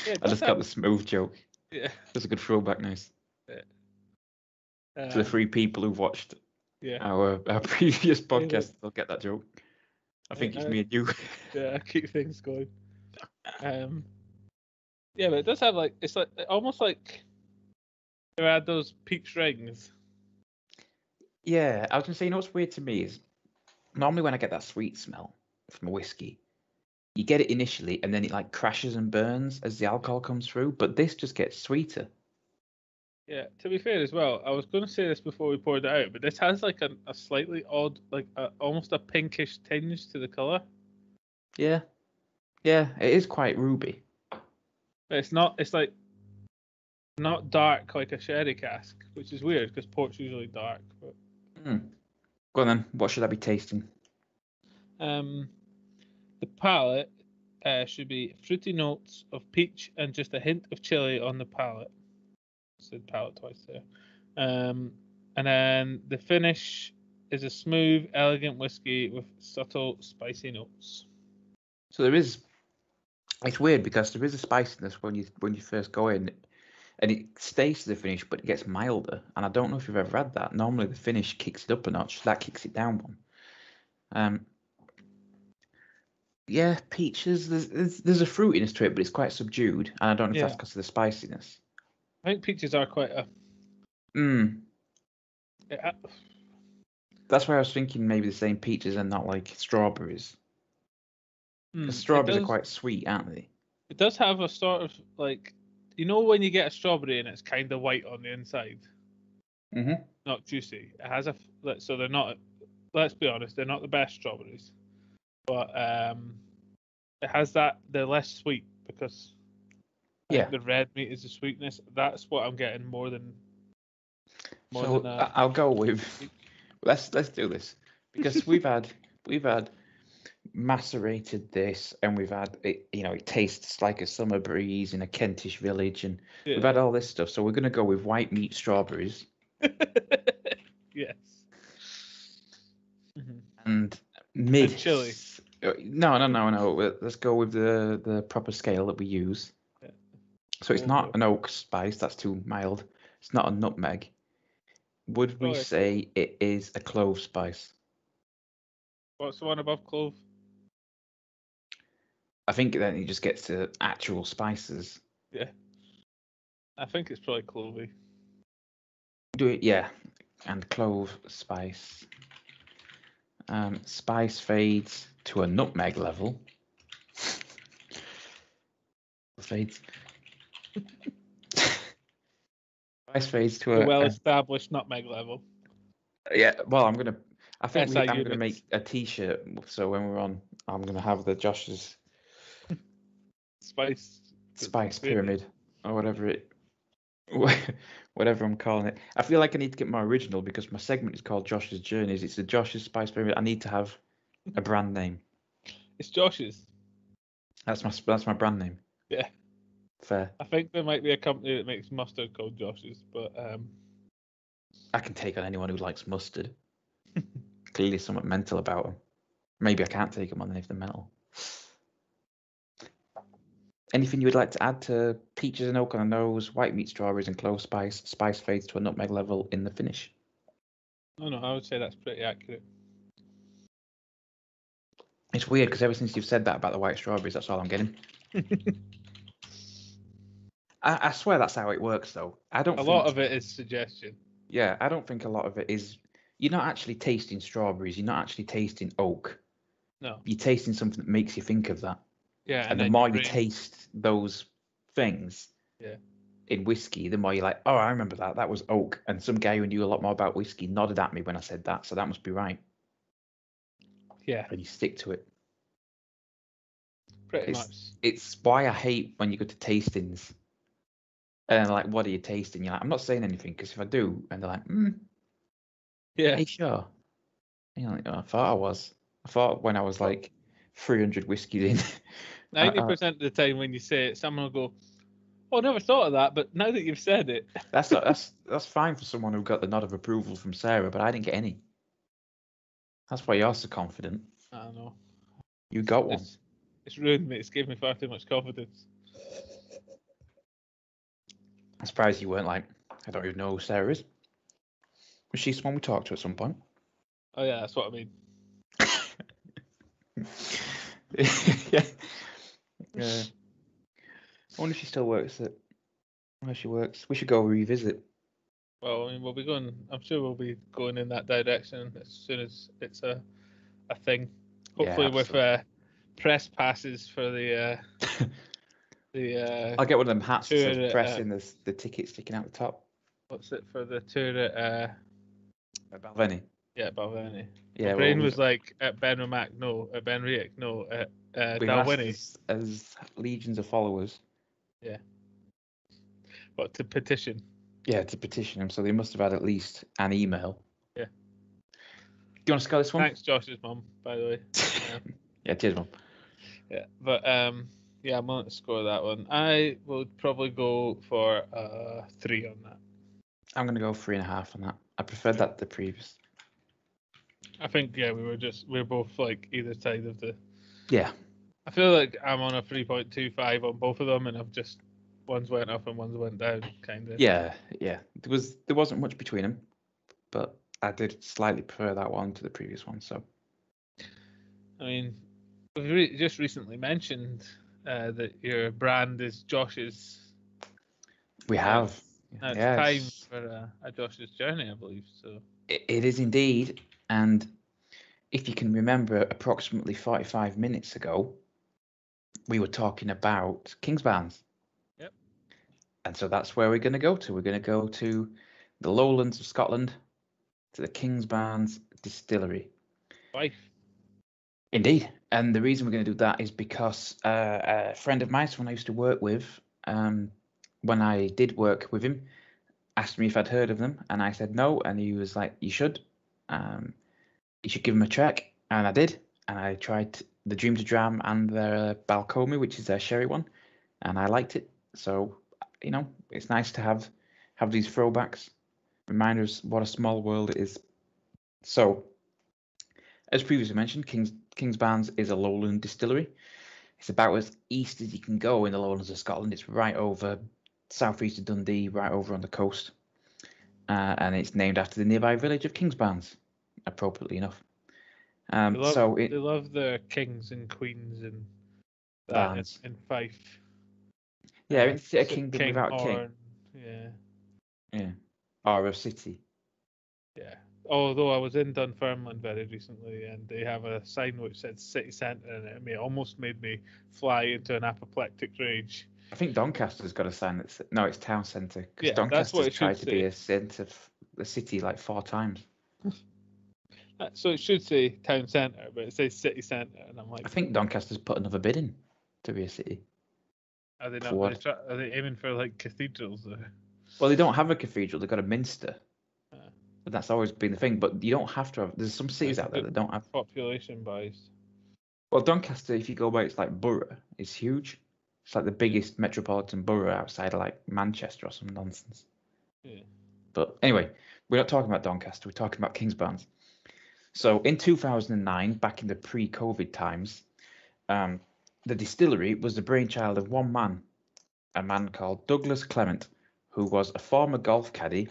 Speaker 1: Yeah,
Speaker 2: I just got the smooth joke.
Speaker 1: Yeah.
Speaker 2: That's a good throwback, nice.
Speaker 1: Yeah.
Speaker 2: To the 3 people who've watched
Speaker 1: yeah.
Speaker 2: our previous podcast, they'll get that joke. I think it's me and you.
Speaker 1: Yeah, I keep things going. Yeah, but it does have like it's like almost like they had those peach rings.
Speaker 2: Yeah, I was gonna say, you know what's weird to me is normally when I get that sweet smell from a whiskey, you get it initially and then it like crashes and burns as the alcohol comes through, but this just gets sweeter.
Speaker 1: Yeah, to be fair as well, I was going to say this before we poured it out, but this has like a slightly odd, like almost a pinkish tinge to the colour.
Speaker 2: Yeah, it is quite ruby.
Speaker 1: But it's like not dark like a sherry cask, which is weird because port's usually dark. But...
Speaker 2: Go on then, what should I be tasting?
Speaker 1: The palate should be fruity notes of peach and just a hint of chili on the palate. I said palate twice there. And then the finish is a smooth, elegant whiskey with subtle, spicy notes.
Speaker 2: So it's weird because there is a spiciness when you first go in, and it stays to the finish, but it gets milder. And I don't know if you've ever had that. Normally the finish kicks it up a notch. That kicks it down one. Yeah, peaches. There's a fruitiness to it, but it's quite subdued. And I don't know if that's because of the spiciness.
Speaker 1: I think peaches are quite a.
Speaker 2: That's why I was thinking maybe the same peaches and not like strawberries. Because strawberries are quite sweet, aren't they?
Speaker 1: It does have a sort of like, you know, when you get a strawberry and it's kind of white on the inside. Not juicy. It has so they're not. Let's be honest, they're not the best strawberries, but it has that. They're less sweet because the red meat is the sweetness. That's what I'm getting more than.
Speaker 2: I'll go with. Let's do this because we've had macerated this and we've had it. You know, it tastes like a summer breeze in a Kentish village, and we've had all this stuff. So we're gonna go with white meat strawberries.
Speaker 1: Yes.
Speaker 2: And mid
Speaker 1: and chili.
Speaker 2: No. Let's go with the proper scale that we use. Yeah. So it's not an oak spice. That's too mild. It's not a nutmeg. Would we say it is a clove spice?
Speaker 1: What's the one above clove?
Speaker 2: I think then it just gets to actual spices.
Speaker 1: Yeah. I think it's probably clovey.
Speaker 2: Do it, yeah. And clove spice. Spice fades to a nutmeg level. Fades. Spice fades to
Speaker 1: The
Speaker 2: a
Speaker 1: well-established nutmeg level.
Speaker 2: yeah. Well, I think
Speaker 1: SI
Speaker 2: I'm gonna
Speaker 1: units.
Speaker 2: make a T-shirt. So when we're on, I'm gonna have the Josh's
Speaker 1: Spice
Speaker 2: pyramid or whatever I'm calling it. I feel like I need to get more original because my segment is called Josh's Journeys. It's the Josh's Spice Pyramid. I need to have a brand name.
Speaker 1: It's Josh's.
Speaker 2: That's my brand name.
Speaker 1: Yeah.
Speaker 2: Fair.
Speaker 1: I think there might be a company that makes mustard called Josh's, but
Speaker 2: I can take on anyone who likes mustard. Clearly something mental about them. Maybe I can't take them on if they're mental. Anything you would like to add to peaches and oak on the nose, white meat, strawberries and clove spice, spice fades to a nutmeg level in the finish?
Speaker 1: no, I would say that's pretty accurate.
Speaker 2: It's weird because ever since you've said that about the white strawberries, that's all I'm getting. I swear that's how it works, though. I don't.
Speaker 1: A lot of it is suggestion.
Speaker 2: Yeah, I don't think a lot of it is. You're not actually tasting strawberries. You're not actually tasting oak.
Speaker 1: No.
Speaker 2: You're tasting something that makes you think of that.
Speaker 1: Yeah,
Speaker 2: and the more you taste those things in whiskey, the more you're like, oh, I remember that. That was oak. And some guy who knew a lot more about whiskey nodded at me when I said that, so that must be right.
Speaker 1: Yeah.
Speaker 2: And you stick to it.
Speaker 1: Pretty much.
Speaker 2: It's why I hate when you go to tastings and like, what are you tasting? You're like, I'm not saying anything because if I do, and they're like,
Speaker 1: yeah,
Speaker 2: are you sure? And you're like, oh, I thought I was. I thought when I was like 300 whiskeys in.
Speaker 1: 90% of the time when you say it, someone will go, "Oh, I never thought of that," but now that you've said it,
Speaker 2: that's fine for someone who got the nod of approval from Sarah, but I didn't get any. That's why you're so confident.
Speaker 1: I don't know.
Speaker 2: You got one.
Speaker 1: It's ruined me. It's given me far too much confidence.
Speaker 2: I'm surprised you weren't like, I don't even know who Sarah is. Was she someone we talked to at some point?
Speaker 1: Oh yeah, that's what I mean.
Speaker 2: yeah. I wonder if she still works at where she works. We should go revisit.
Speaker 1: Well, I mean, we'll be going. I'm sure we'll be going in that direction as soon as it's a thing. Hopefully, with press passes for the
Speaker 2: I'll get one of them hats that says
Speaker 1: at,
Speaker 2: press in the ticket sticking out the top.
Speaker 1: What's it for the tour at
Speaker 2: Balvenie?
Speaker 1: Yeah, Balvenie.
Speaker 2: Yeah,
Speaker 1: my brain was like at Benramac, no. At Benriach, no. At Dalwhinnie.
Speaker 2: As legions of followers.
Speaker 1: Yeah. What, to petition?
Speaker 2: Yeah, to petition them. So they must have had at least an email.
Speaker 1: Yeah.
Speaker 2: Do you want to score this one?
Speaker 1: Thanks, Josh's mum, by the way.
Speaker 2: Yeah, cheers, mum.
Speaker 1: Yeah, but yeah, I'm going to score that one. I would probably go for 3 on that.
Speaker 2: I'm going to go 3.5 on that. I preferred that to the previous.
Speaker 1: I think, yeah, we're both like either side of the.
Speaker 2: Yeah.
Speaker 1: I feel like I'm on a 3.25 on both of them, and I've just one's went up and one's went down, kind of.
Speaker 2: Yeah. There wasn't much between them, but I did slightly prefer that one to the previous one. So. I
Speaker 1: mean, we've just recently mentioned that your brand is Josh's.
Speaker 2: We have.
Speaker 1: Now it's time for a Josh's journey, I believe. So.
Speaker 2: It is indeed, and if you can remember, approximately 45 minutes ago, we were talking about Kingsbarns.
Speaker 1: Yep.
Speaker 2: And so that's where we're going to go to. We're going to go to the lowlands of Scotland, to the Kingsbarns distillery.
Speaker 1: Fife.
Speaker 2: Indeed. And the reason we're going to do that is because a friend of mine, someone I used to work with, when I did work with him, asked me if I'd heard of them, and I said no, and he was like, you should give them a check, and I did, and I tried the Dream to Dram and their Balcomie, which is their sherry one, and I liked it. So, it's nice to have these throwbacks, reminders what a small world it is. So, as previously mentioned, Kingsbarns is a lowland distillery. It's about as east as you can go in the lowlands of Scotland. It's right over southeast of Dundee, right over on the coast, and it's named after the nearby village of Kingsbarns, appropriately enough. They
Speaker 1: love the kings and queens and
Speaker 2: that
Speaker 1: in Fife.
Speaker 2: Yeah, it's a kingdom
Speaker 1: king
Speaker 2: without a
Speaker 1: king.
Speaker 2: Yeah, or a city.
Speaker 1: Yeah. Although I was in Dunfermline very recently, and they have a sign which said city centre, and it almost made me fly into an apoplectic rage.
Speaker 2: I think Doncaster's got a sign that's no, it's town centre because
Speaker 1: Yeah, that's what
Speaker 2: Doncaster's
Speaker 1: it should
Speaker 2: tried to be
Speaker 1: say.
Speaker 2: a centre, the city like 4 times.
Speaker 1: So it should say town centre, but it says city centre, and I'm like,
Speaker 2: I think Doncaster's put another bid in to be a city.
Speaker 1: are they not?
Speaker 2: For what?
Speaker 1: Are they aiming for like cathedrals?
Speaker 2: Well, they don't have a cathedral; they've got a minster.
Speaker 1: Uh,
Speaker 2: But that's always been the thing. But you don't have to have. There's some cities out there that don't have.
Speaker 1: Population wise.
Speaker 2: Well, Doncaster, if you go by its like borough, is huge. It's like the biggest metropolitan borough outside of like Manchester or some nonsense.
Speaker 1: Yeah.
Speaker 2: But anyway, we're not talking about Doncaster. We're talking about Kingsbarns. So in 2009, back in the pre-COVID times, the distillery was the brainchild of one man, a man called Douglas Clement, who was a former golf caddy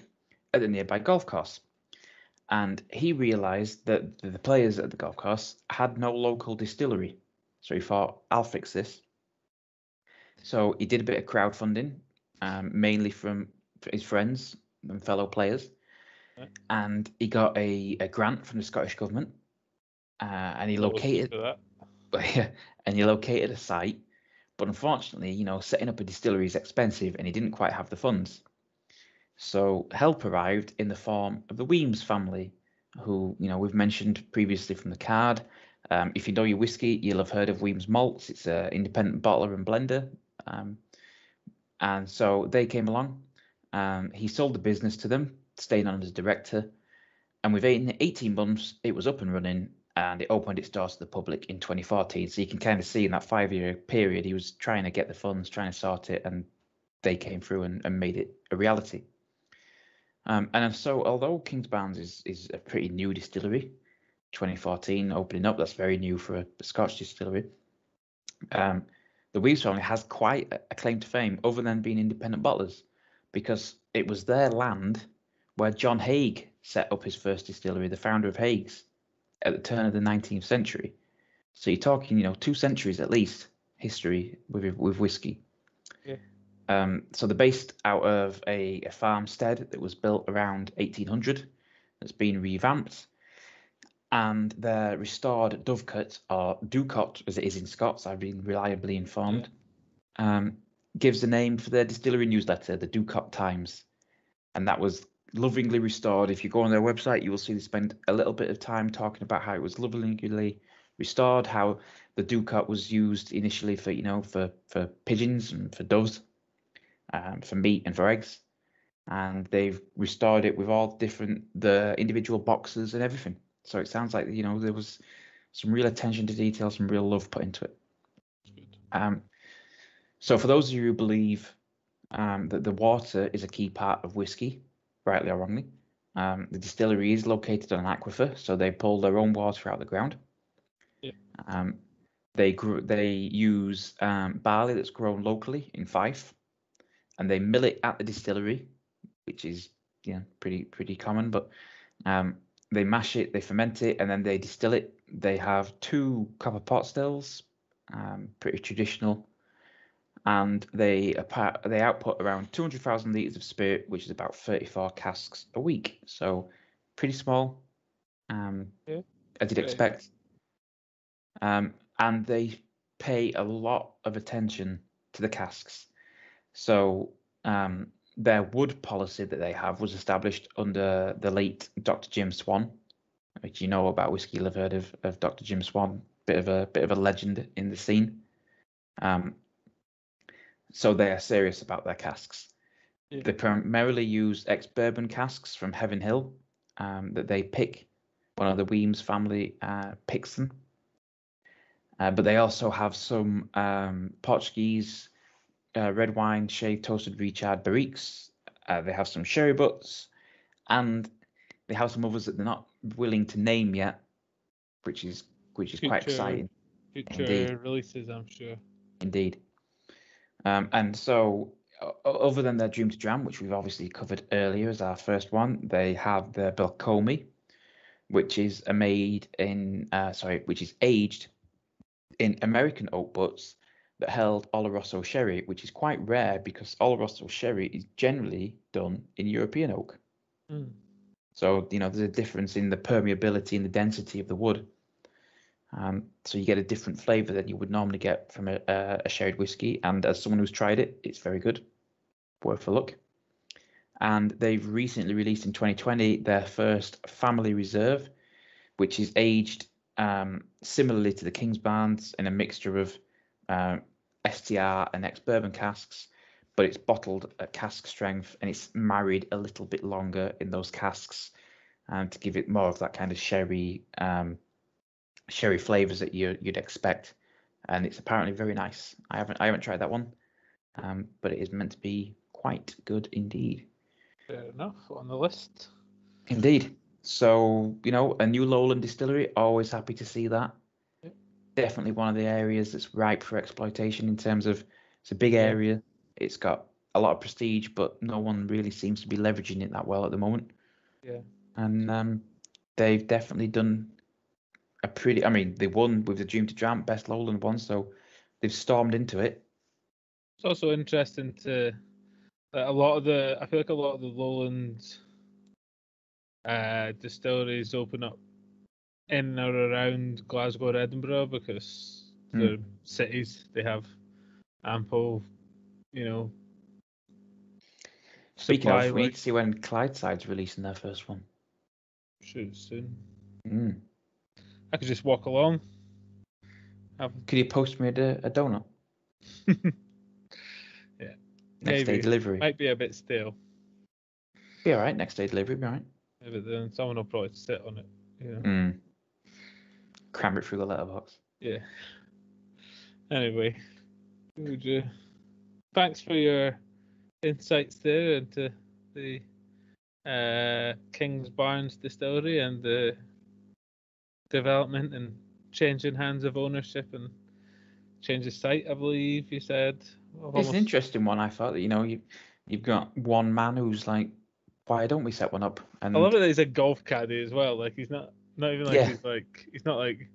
Speaker 2: at the nearby golf course. And he realised that the players at the golf course had no local distillery. So he thought, I'll fix this. So he did a bit of crowdfunding, mainly from his friends and fellow players.
Speaker 1: Right.
Speaker 2: And he got a grant from the Scottish government. And he located a site. But unfortunately, setting up a distillery is expensive and he didn't quite have the funds. So help arrived in the form of the Weems family, who, we've mentioned previously from the card. If you know your whiskey, you'll have heard of Weems Malts. It's an independent bottler and blender. And so they came along. He sold the business to them, staying on as director. And within 18 months, it was up and running, and it opened its doors to the public in 2014. So you can kind of see in that 5-year period, he was trying to get the funds, trying to sort it, and they came through and made it a reality. And so, although Kingsbarns is a pretty new distillery, 2014 opening up, that's very new for a Scotch distillery. The Weems family has quite a claim to fame, other than being independent bottlers, because it was their land where John Haig set up his first distillery, the founder of Haig's, at the turn of the 19th century. So you're talking, 2 centuries at least history with whiskey.
Speaker 1: Yeah.
Speaker 2: So they're based out of a farmstead that was built around 1800. That's been revamped, and their restored dovecote, or ducote as it is in Scots, I've been reliably informed, gives the name for their distillery newsletter, the Ducote Times, and that was lovingly restored. If you go on their website, you will see they spend a little bit of time talking about how it was lovingly restored, how the ducote was used initially for pigeons and for doves, for meat and for eggs, and they've restored it with all the individual boxes and everything. So it sounds like there was some real attention to detail, some real love put into it. So for those of you who believe that the water is a key part of whiskey, rightly or wrongly, the distillery is located on an aquifer, so they pull their own water out of the ground.
Speaker 1: Yeah.
Speaker 2: They use barley that's grown locally in Fife, and they mill it at the distillery, which is pretty common. But they mash it, they ferment it, and then they distill it. They have 2 copper pot stills, pretty traditional, and they output around 200,000 litres of spirit, which is about 34 casks a week. So pretty small, as you'd expect. And they pay a lot of attention to the casks. So their wood policy that they have was established under the late Dr. Jim Swan, which you know about whiskey. You'll have heard of Dr. Jim Swan, bit of a legend in the scene. So they are serious about their casks. Yeah. They primarily use ex-bourbon casks from Heaven Hill that they pick. One of the Weems family picks them. But they also have some Portuguese red wine, shaved, toasted, recharred barriques. They have some sherry butts, and they have some others that they're not willing to name yet, which is quite exciting.
Speaker 1: Future releases, I'm sure.
Speaker 2: Indeed. And so, other than their Dream to Dram, which we've obviously covered earlier as our first one, they have their Belcomi, which is aged in American oak butts that held Oloroso sherry, which is quite rare because Oloroso sherry is generally done in European oak. So there's a difference in the permeability and the density of the wood. So you get a different flavour than you would normally get from a sherried whiskey. And as someone who's tried it, it's very good, worth a look. And they've recently released in 2020 their first family reserve, which is aged similarly to the Kingsbarns in a mixture of STR and ex-bourbon casks, but it's bottled at cask strength and it's married a little bit longer in those casks to give it more of that kind of sherry flavors that you'd expect. And it's apparently very nice. I haven't tried that one, but it is meant to be quite good indeed.
Speaker 1: Fair enough, on the list.
Speaker 2: Indeed. So, a new lowland distillery, always happy to see that.
Speaker 1: Yep.
Speaker 2: Definitely one of the areas that's ripe for exploitation in terms of it's a big area. It's got a lot of prestige, but no one really seems to be leveraging it that well at the moment.
Speaker 1: Yeah.
Speaker 2: And they've definitely done they won with the Dream to Dram Best Lowland one, so they've stormed into it.
Speaker 1: It's also interesting to I feel like a lot of the lowland distilleries open up in or around Glasgow or Edinburgh because they're cities. They have ample,
Speaker 2: Speaking
Speaker 1: supply.
Speaker 2: of, we need to see when Clydeside's releasing their first one.
Speaker 1: Shoot, soon.
Speaker 2: Mm.
Speaker 1: I could just walk along.
Speaker 2: Could you post me a donut?
Speaker 1: Yeah.
Speaker 2: Next day delivery.
Speaker 1: Might be a bit stale.
Speaker 2: Be alright, next day delivery, be alright.
Speaker 1: Yeah, but then someone will probably sit on it.
Speaker 2: Cram it through the letterbox.
Speaker 1: Yeah. Anyway, thanks for your insights there into the Kingsbarns distillery and the development and changing hands of ownership and change of site, I believe you said.
Speaker 2: It's an interesting one. I thought that you've got one man who's like, why don't we set one up? And
Speaker 1: I love it that he's a golf caddy as well. Like he's not even like he's not like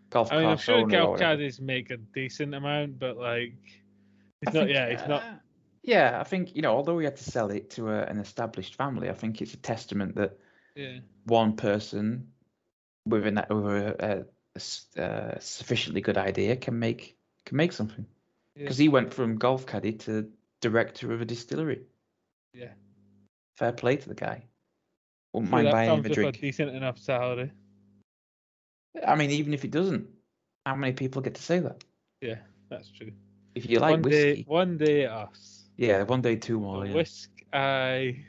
Speaker 2: golf.
Speaker 1: I'm sure golf caddies make a decent amount, but like he's not.
Speaker 2: Yeah, I think although we had to sell it to an established family, I think it's a testament that one person with a sufficiently good idea can make something. Because he went from golf caddy to director of a distillery.
Speaker 1: Yeah.
Speaker 2: Fair play to the guy. Wouldn't mind buying him a drink.
Speaker 1: A decent enough salary.
Speaker 2: I mean, even if it doesn't, how many people get to say that?
Speaker 1: Yeah, that's true.
Speaker 2: If you like whiskey.
Speaker 1: One day us.
Speaker 2: Yeah, one day two more. Yeah.
Speaker 1: WhiskAYE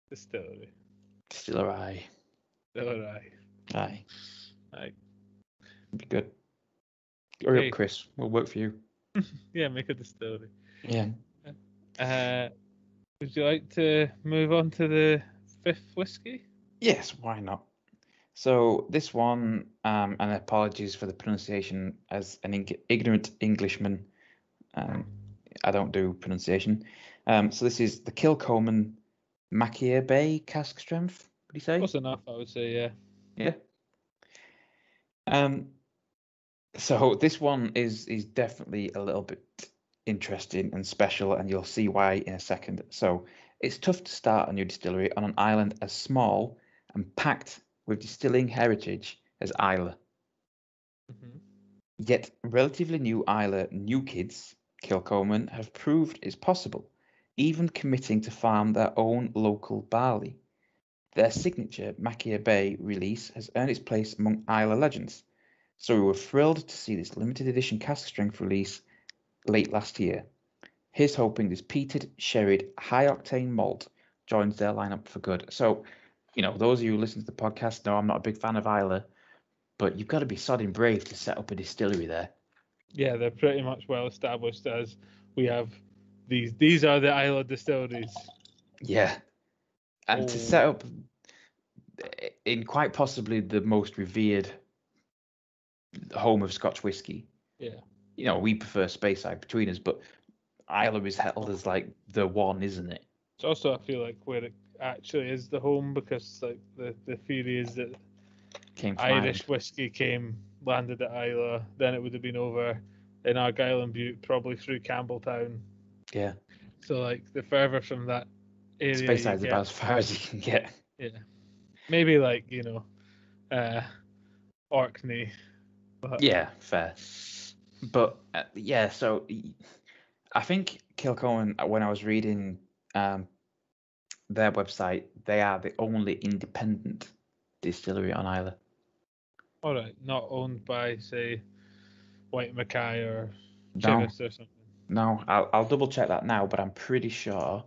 Speaker 1: distillery.
Speaker 2: Distillery. Aye. Be good. Hurry up, Chris. We'll work for you.
Speaker 1: Yeah, make a distillery.
Speaker 2: Yeah.
Speaker 1: Would you like to move on to the fifth whiskey?
Speaker 2: Yes, why not? So this one, and apologies for the pronunciation as an ignorant Englishman. I don't do pronunciation. So this is the Kilchoman WhiskAYE cask strength. Would you say?
Speaker 1: Close enough, I would say. Yeah.
Speaker 2: Yeah. So this one is definitely a little bit interesting and special, and you'll see why in a second. So it's tough to start a new distillery on an island as small and packed with distilling heritage as Islay.
Speaker 1: Mm-hmm.
Speaker 2: Yet relatively new Islay new kids, Kilchoman, have proved it's possible, even committing to farm their own local barley. Their signature WhiskAYE release has earned its place among Islay legends. So we were thrilled to see this limited edition cask strength release late last year. Here's hoping this peated, sherried, high-octane malt joins their lineup for good. So, those of you who listen to the podcast know I'm not a big fan of Islay, but you've got to be sodding brave to set up a distillery there.
Speaker 1: Yeah, they're pretty much well established as we have these. These are the Islay distilleries.
Speaker 2: Yeah. And to set up in quite possibly the most revered home of Scotch whiskey.
Speaker 1: Yeah.
Speaker 2: We prefer Speyside between us, but Islay is held as like the one, isn't it?
Speaker 1: It's also, I feel like, where it actually is the home, because like the theory is that Irish whiskey landed at Islay, then it would have been over in Argyll and Bute, probably through Campbelltown.
Speaker 2: Yeah.
Speaker 1: So like the further from that area,
Speaker 2: Speyside's about as far as you can get.
Speaker 1: Yeah. Maybe like Orkney But
Speaker 2: Yeah, fair. But yeah, so I think Kilcoman, when I was reading their website, they are the only independent distillery on Islay.
Speaker 1: all right, not owned by say White Mackay or
Speaker 2: No,
Speaker 1: Chivas or something.
Speaker 2: no, I'll double check that now, but I'm pretty sure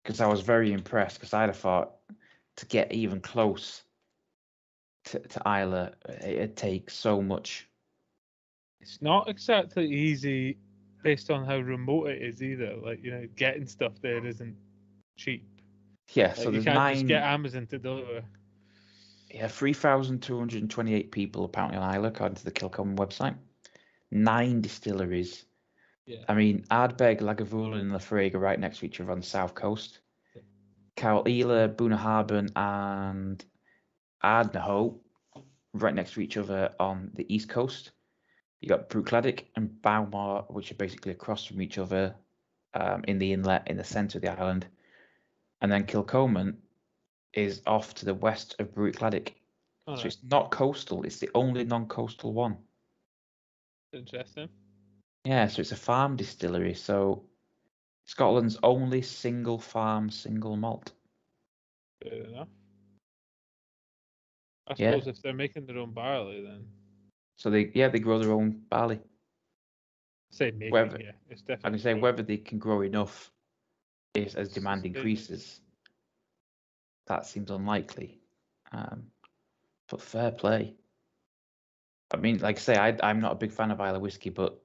Speaker 2: because I was very impressed because I'd have thought to get even close to Islay, it'd take so much.
Speaker 1: It's not exactly easy based on how remote it is either. Like, getting stuff there isn't cheap.
Speaker 2: Yeah,
Speaker 1: Like,
Speaker 2: so
Speaker 1: you
Speaker 2: there's
Speaker 1: can't just get
Speaker 2: nine.
Speaker 1: Amazon to deliver.
Speaker 2: Yeah, 3,228 people apparently on Islay, according to the Kilcoman website. 9 distilleries.
Speaker 1: Yeah.
Speaker 2: I mean, Ardbeg, Lagavulin, and Lafrague are right next to each other on the south coast.
Speaker 1: Yeah.
Speaker 2: Carol-Ela, Bunnahabhain, and Ardnahoe right next to each other on the east coast. You got Bruichladdich and Bowmore, which are basically across from each other in the inlet in the centre of the island. And then Kilcoman is off to the west of Bruichladdich.
Speaker 1: All
Speaker 2: So
Speaker 1: right.
Speaker 2: it's not coastal, it's the only non-coastal one.
Speaker 1: Interesting.
Speaker 2: Yeah, so it's a farm distillery. So Scotland's only single farm, single malt.
Speaker 1: Fair enough. I
Speaker 2: Yeah.
Speaker 1: suppose if they're making their own barley, then
Speaker 2: So they grow their own barley.
Speaker 1: say making,
Speaker 2: Whether
Speaker 1: yeah, it's
Speaker 2: I can
Speaker 1: definitely
Speaker 2: say
Speaker 1: growing.
Speaker 2: whether they can grow enough is as demand
Speaker 1: Sustain it.
Speaker 2: increases. That seems unlikely. But fair play. I mean, like I say, I'm not a big fan of Islay whiskey, but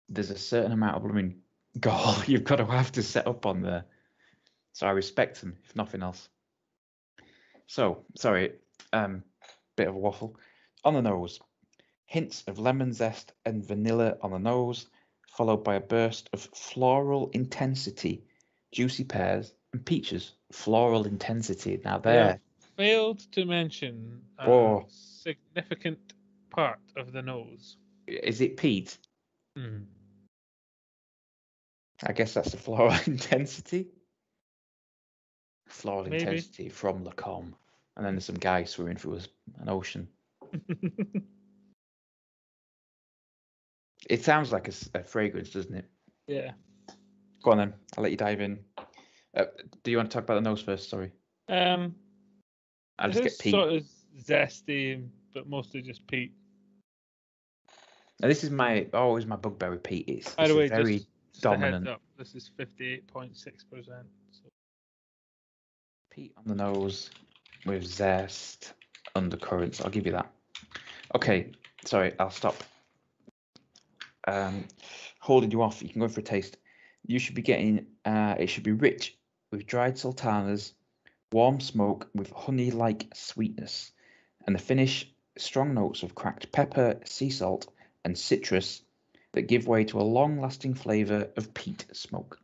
Speaker 2: there's a certain amount of blooming gall you've got to have to set up on there. So I respect them, if nothing else. So, sorry, bit of a waffle. On the nose, hints of lemon zest and vanilla on the nose, followed by a burst of floral intensity, juicy pears and peaches. Floral intensity. Now
Speaker 1: We have
Speaker 2: there,
Speaker 1: failed to mention a
Speaker 2: oh,
Speaker 1: significant part of the nose.
Speaker 2: is it peat?
Speaker 1: Mm.
Speaker 2: I guess that's the floral intensity. Floral
Speaker 1: Maybe.
Speaker 2: intensity from Lacombe. And then there's some guy swimming through an ocean. It sounds like a fragrance, doesn't it?
Speaker 1: Yeah.
Speaker 2: Go on then. I'll let you dive in. Do you want to talk about the nose first? Sorry.
Speaker 1: Um,
Speaker 2: I'll
Speaker 1: it
Speaker 2: just
Speaker 1: is
Speaker 2: get peat.
Speaker 1: sort of zesty, but mostly just peat.
Speaker 2: Now, this is always my bugbear with peat. It's
Speaker 1: By the way,
Speaker 2: a very
Speaker 1: just
Speaker 2: dominant
Speaker 1: a heads up, this is 58.6%. So.
Speaker 2: peat on the nose with zest, undercurrents. I'll give you that. Okay, sorry, I'll stop. Holding you off. You can go for a taste. You should be getting. It should be rich with dried sultanas, warm smoke with honey-like sweetness, and the finish strong notes of cracked pepper, sea salt, and citrus that give way to a long-lasting flavour of peat smoke.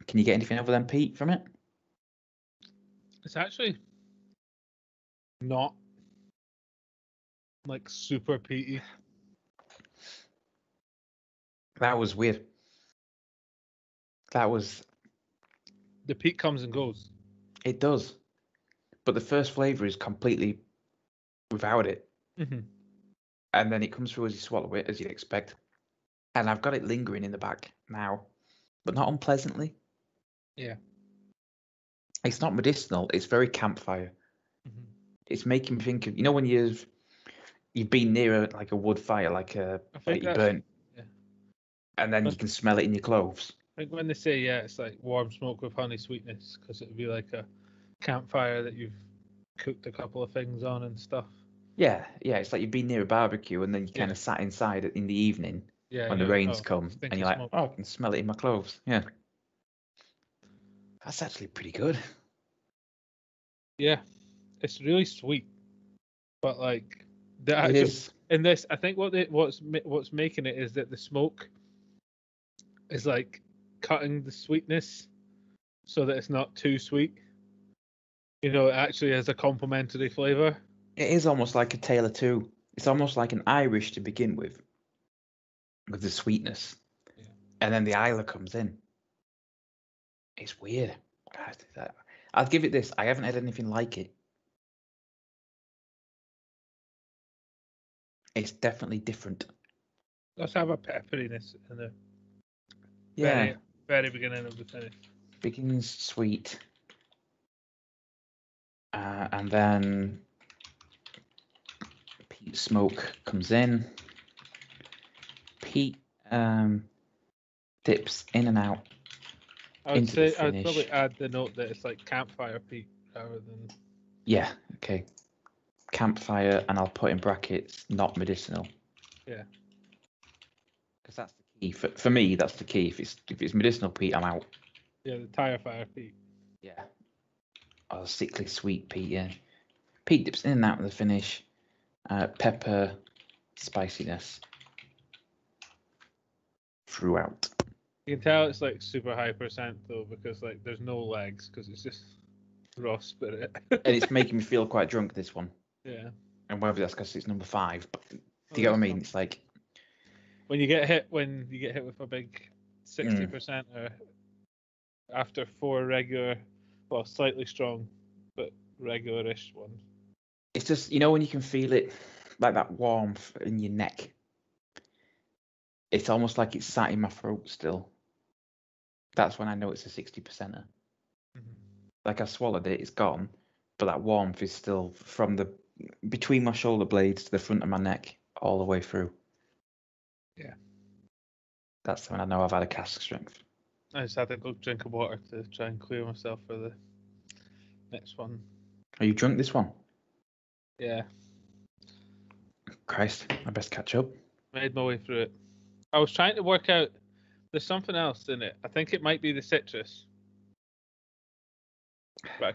Speaker 2: Can you get anything other than peat from it?
Speaker 1: It's actually not like super peaty.
Speaker 2: That was weird. That was.
Speaker 1: The peat comes and goes.
Speaker 2: It does, but the first flavour is completely without it, and then it comes through as you swallow it, as you'd expect. And I've got it lingering in the back now, but not unpleasantly.
Speaker 1: Yeah.
Speaker 2: It's not medicinal. It's very campfire. It's making me think of when you've been near a wood fire, like you burnt,
Speaker 1: yeah.
Speaker 2: and then you can smell it in your clothes.
Speaker 1: I think when they say it's like warm smoke with honey sweetness, because it would be like a campfire that you've cooked a couple of things on and stuff.
Speaker 2: Yeah. It's like you've been near a barbecue and then you kind of sat inside in the evening when the rains come, and you're like,
Speaker 1: smoke.
Speaker 2: oh, I can smell it in my clothes. Yeah. That's actually pretty good.
Speaker 1: Yeah, it's really sweet, but like
Speaker 2: It is.
Speaker 1: in this, I think what's making it is that the smoke is like cutting the sweetness so that it's not too sweet. It actually has a complementary flavor.
Speaker 2: It is almost like a tale of two. It's almost like an Irish to begin with the sweetness, and then the Islay comes in. It's weird. I'd give it this. I haven't had anything like it. It's definitely different.
Speaker 1: Let's have a pepperiness in the
Speaker 2: Yeah,
Speaker 1: very beginning of the finish.
Speaker 2: begins sweet. And then peat smoke comes in. Peat dips in and out.
Speaker 1: I would
Speaker 2: into the
Speaker 1: say I would
Speaker 2: finish.
Speaker 1: probably add the note that it's like campfire peat rather than.
Speaker 2: Yeah, okay. Campfire, and I'll put in brackets, not medicinal.
Speaker 1: Yeah.
Speaker 2: Because that's the key. For me, that's the key. If it's medicinal peat, I'm out.
Speaker 1: Yeah, the tire fire peat.
Speaker 2: Yeah. Or sickly sweet peat, yeah. Peat dips in and out of the finish. Pepper, spiciness throughout.
Speaker 1: You can tell it's like super high percent though, because like there's no legs, because it's just raw spirit.
Speaker 2: And it's making me feel quite drunk, this one.
Speaker 1: Yeah.
Speaker 2: And whether that's because it's number 5, but do you get what I mean? It's like
Speaker 1: when you get hit with a big 60% or after 4 regular, well, slightly strong but regular-ish ones.
Speaker 2: it's just, when you can feel it, like that warmth in your neck. It's almost like it's sat in my throat still. That's when I know it's a 60%er. Like I swallowed it, it's gone, but that warmth is still from between my shoulder blades to the front of my neck, all the way through.
Speaker 1: Yeah.
Speaker 2: That's when I know I've had a cask strength.
Speaker 1: I just had to go drink of water to try and clear myself for the next one.
Speaker 2: Are you drunk this one?
Speaker 1: Yeah.
Speaker 2: Christ, I best catch up.
Speaker 1: Made my way through it. I was trying to work out, there's something else in it. I think it might be the citrus. But I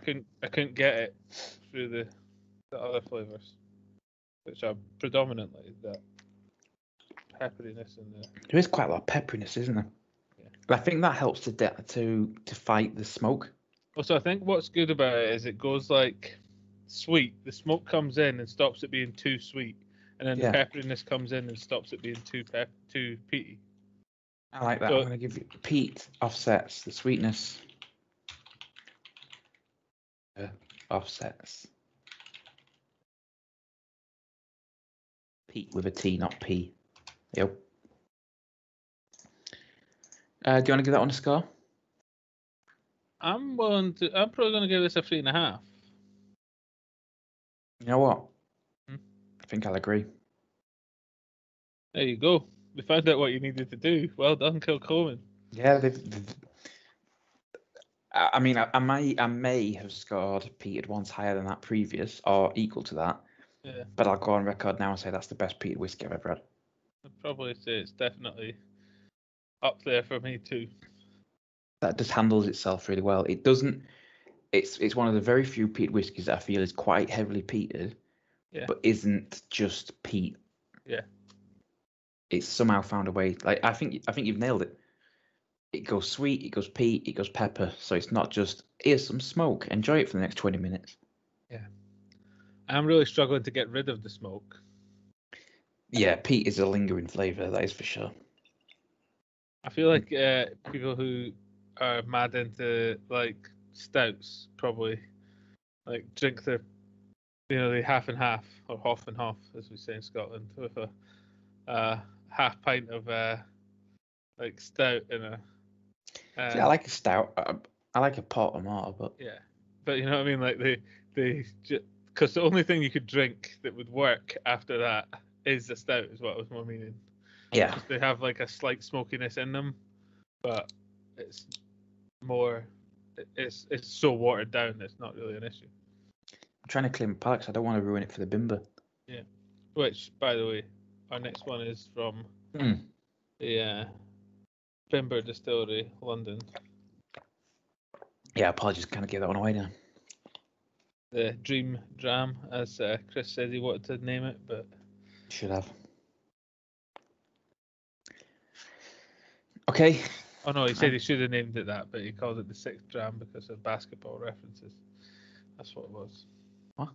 Speaker 1: couldn't get it through the other flavours, which are predominantly that pepperiness in there.
Speaker 2: There is quite a lot of pepperiness, isn't there? Yeah. I think that helps to fight the smoke.
Speaker 1: Also, I think what's good about it is it goes like sweet. The smoke comes in and stops it being too sweet, and then the pepperiness comes in and stops it being too peaty.
Speaker 2: I like that. So, I'm going to give you peat offsets the sweetness. Offsets. Peat with a T, not P. Yep. Do you want to give that one a score?
Speaker 1: I'm probably going to give this a 3.5.
Speaker 2: You know what? I think I'll agree.
Speaker 1: There you go. We found out what you needed to do. Well done, Kilcoman.
Speaker 2: Yeah, I mean, I may have scored peated ones higher than that previous, or equal to that.
Speaker 1: Yeah.
Speaker 2: But I'll go on record now and say that's the best peated whiskey I've ever had.
Speaker 1: I'd probably say it's definitely up there for me too.
Speaker 2: That just handles itself really well. It doesn't. It's one of the very few peated whiskies that I feel is quite heavily peated, but isn't just peat.
Speaker 1: Yeah.
Speaker 2: It's somehow found a way. Like I think you've nailed it. It goes sweet, it goes peat, it goes pepper. So it's not just here's some smoke. Enjoy it for the next 20 minutes.
Speaker 1: Yeah. I'm really struggling to get rid of the smoke.
Speaker 2: Yeah, peat is a lingering flavour, that is for sure.
Speaker 1: I feel like people who are mad into like stouts probably like drink the half and half, or half and half as we say in Scotland, with a half pint of like stout in a.
Speaker 2: See, I like a stout. I like a pot or more, but
Speaker 1: yeah, but you know what I mean. Like because the only thing you could drink that would work after that is the stout, is what I was more meaning.
Speaker 2: Yeah,
Speaker 1: they have like a slight smokiness in them, but it's more. It's so watered down. It's not really an issue.
Speaker 2: I'm trying to clean my palate because I don't want to ruin it for the bimber.
Speaker 1: Yeah, which, by the way, our next one is from the Bimber Distillery, London.
Speaker 2: Yeah, apologies, kind of give that one away now.
Speaker 1: The Dram, as Chris said he wanted to name it, but
Speaker 2: should have. Okay.
Speaker 1: Oh no, he said he should have named it that, but he called it the 6th Dram because of basketball references. That's what it was.
Speaker 2: What?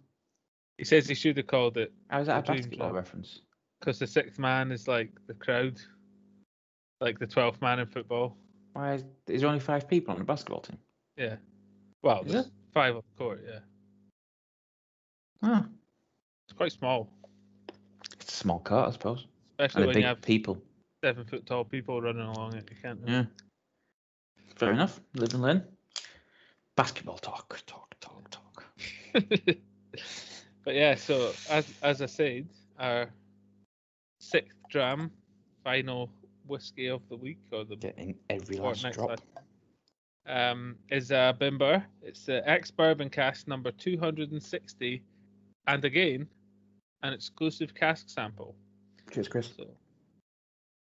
Speaker 1: He says he should have called it.
Speaker 2: How is that a basketball reference?
Speaker 1: Because the 6th man is like the crowd, like the 12th man in football.
Speaker 2: Why is there only 5 people on the basketball team?
Speaker 1: Yeah. Well, there's 5 on the court, yeah.
Speaker 2: Oh.
Speaker 1: It's quite small.
Speaker 2: It's a small cart, I suppose.
Speaker 1: Especially
Speaker 2: And
Speaker 1: when
Speaker 2: big
Speaker 1: you have
Speaker 2: people.
Speaker 1: 7 foot tall people running along it. You can't.
Speaker 2: Yeah. Fair enough. Live and learn. Basketball talk.
Speaker 1: But yeah, so as I said, our 6th dram, final whiskey of the week, or the
Speaker 2: Getting every last
Speaker 1: fortnight
Speaker 2: drop.
Speaker 1: is a Bimber. It's the ex-bourbon cask number 260, and again, an exclusive cask sample.
Speaker 2: Cheers, Chris.
Speaker 1: So,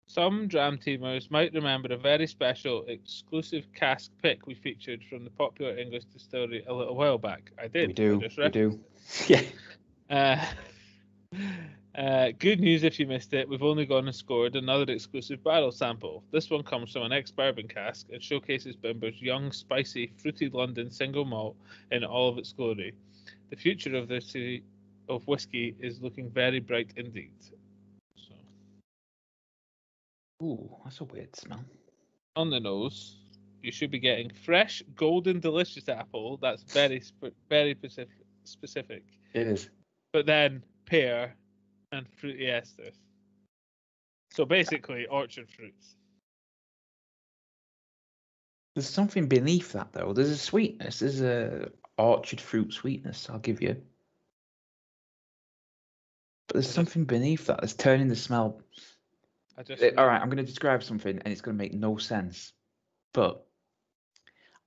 Speaker 1: some Dram Teamers might remember a very special exclusive cask pick we featured from the popular English distillery a little while back. I did.
Speaker 2: We do.
Speaker 1: I just
Speaker 2: We do. Yeah.
Speaker 1: Good news if you missed it, we've only gone and scored another exclusive barrel sample. This one comes from an ex-bourbon cask and showcases Bimber's young, spicy, fruity London single malt in all of its glory. The future of this city of whiskey is looking very bright indeed. So,
Speaker 2: Ooh, that's a weird smell.
Speaker 1: on the nose, you should be getting fresh, golden, delicious apple. That's very specific.
Speaker 2: It is.
Speaker 1: But then pear and fruity esters. So basically, orchard fruits.
Speaker 2: There's something beneath that, though. There's a sweetness. There's a orchard fruit sweetness, I'll give you. But there's something beneath that that's turning the smell. All right, I'm going to describe something, and it's going to make no sense. But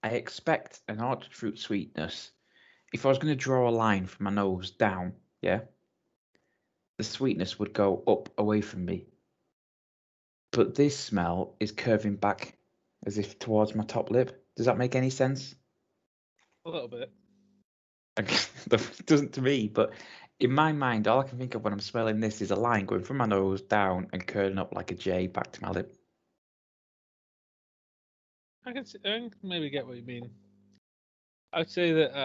Speaker 2: I expect an orchard fruit sweetness. If I was going to draw a line from my nose down, yeah, the sweetness would go up away from me. But this smell is curving back as if towards my top lip. Does that make any sense?
Speaker 1: A little bit.
Speaker 2: It doesn't to me, but in my mind, all I can think of when I'm smelling this is a line going from my nose down and curling up like a J back to my lip.
Speaker 1: I can maybe get what you mean. I'd say that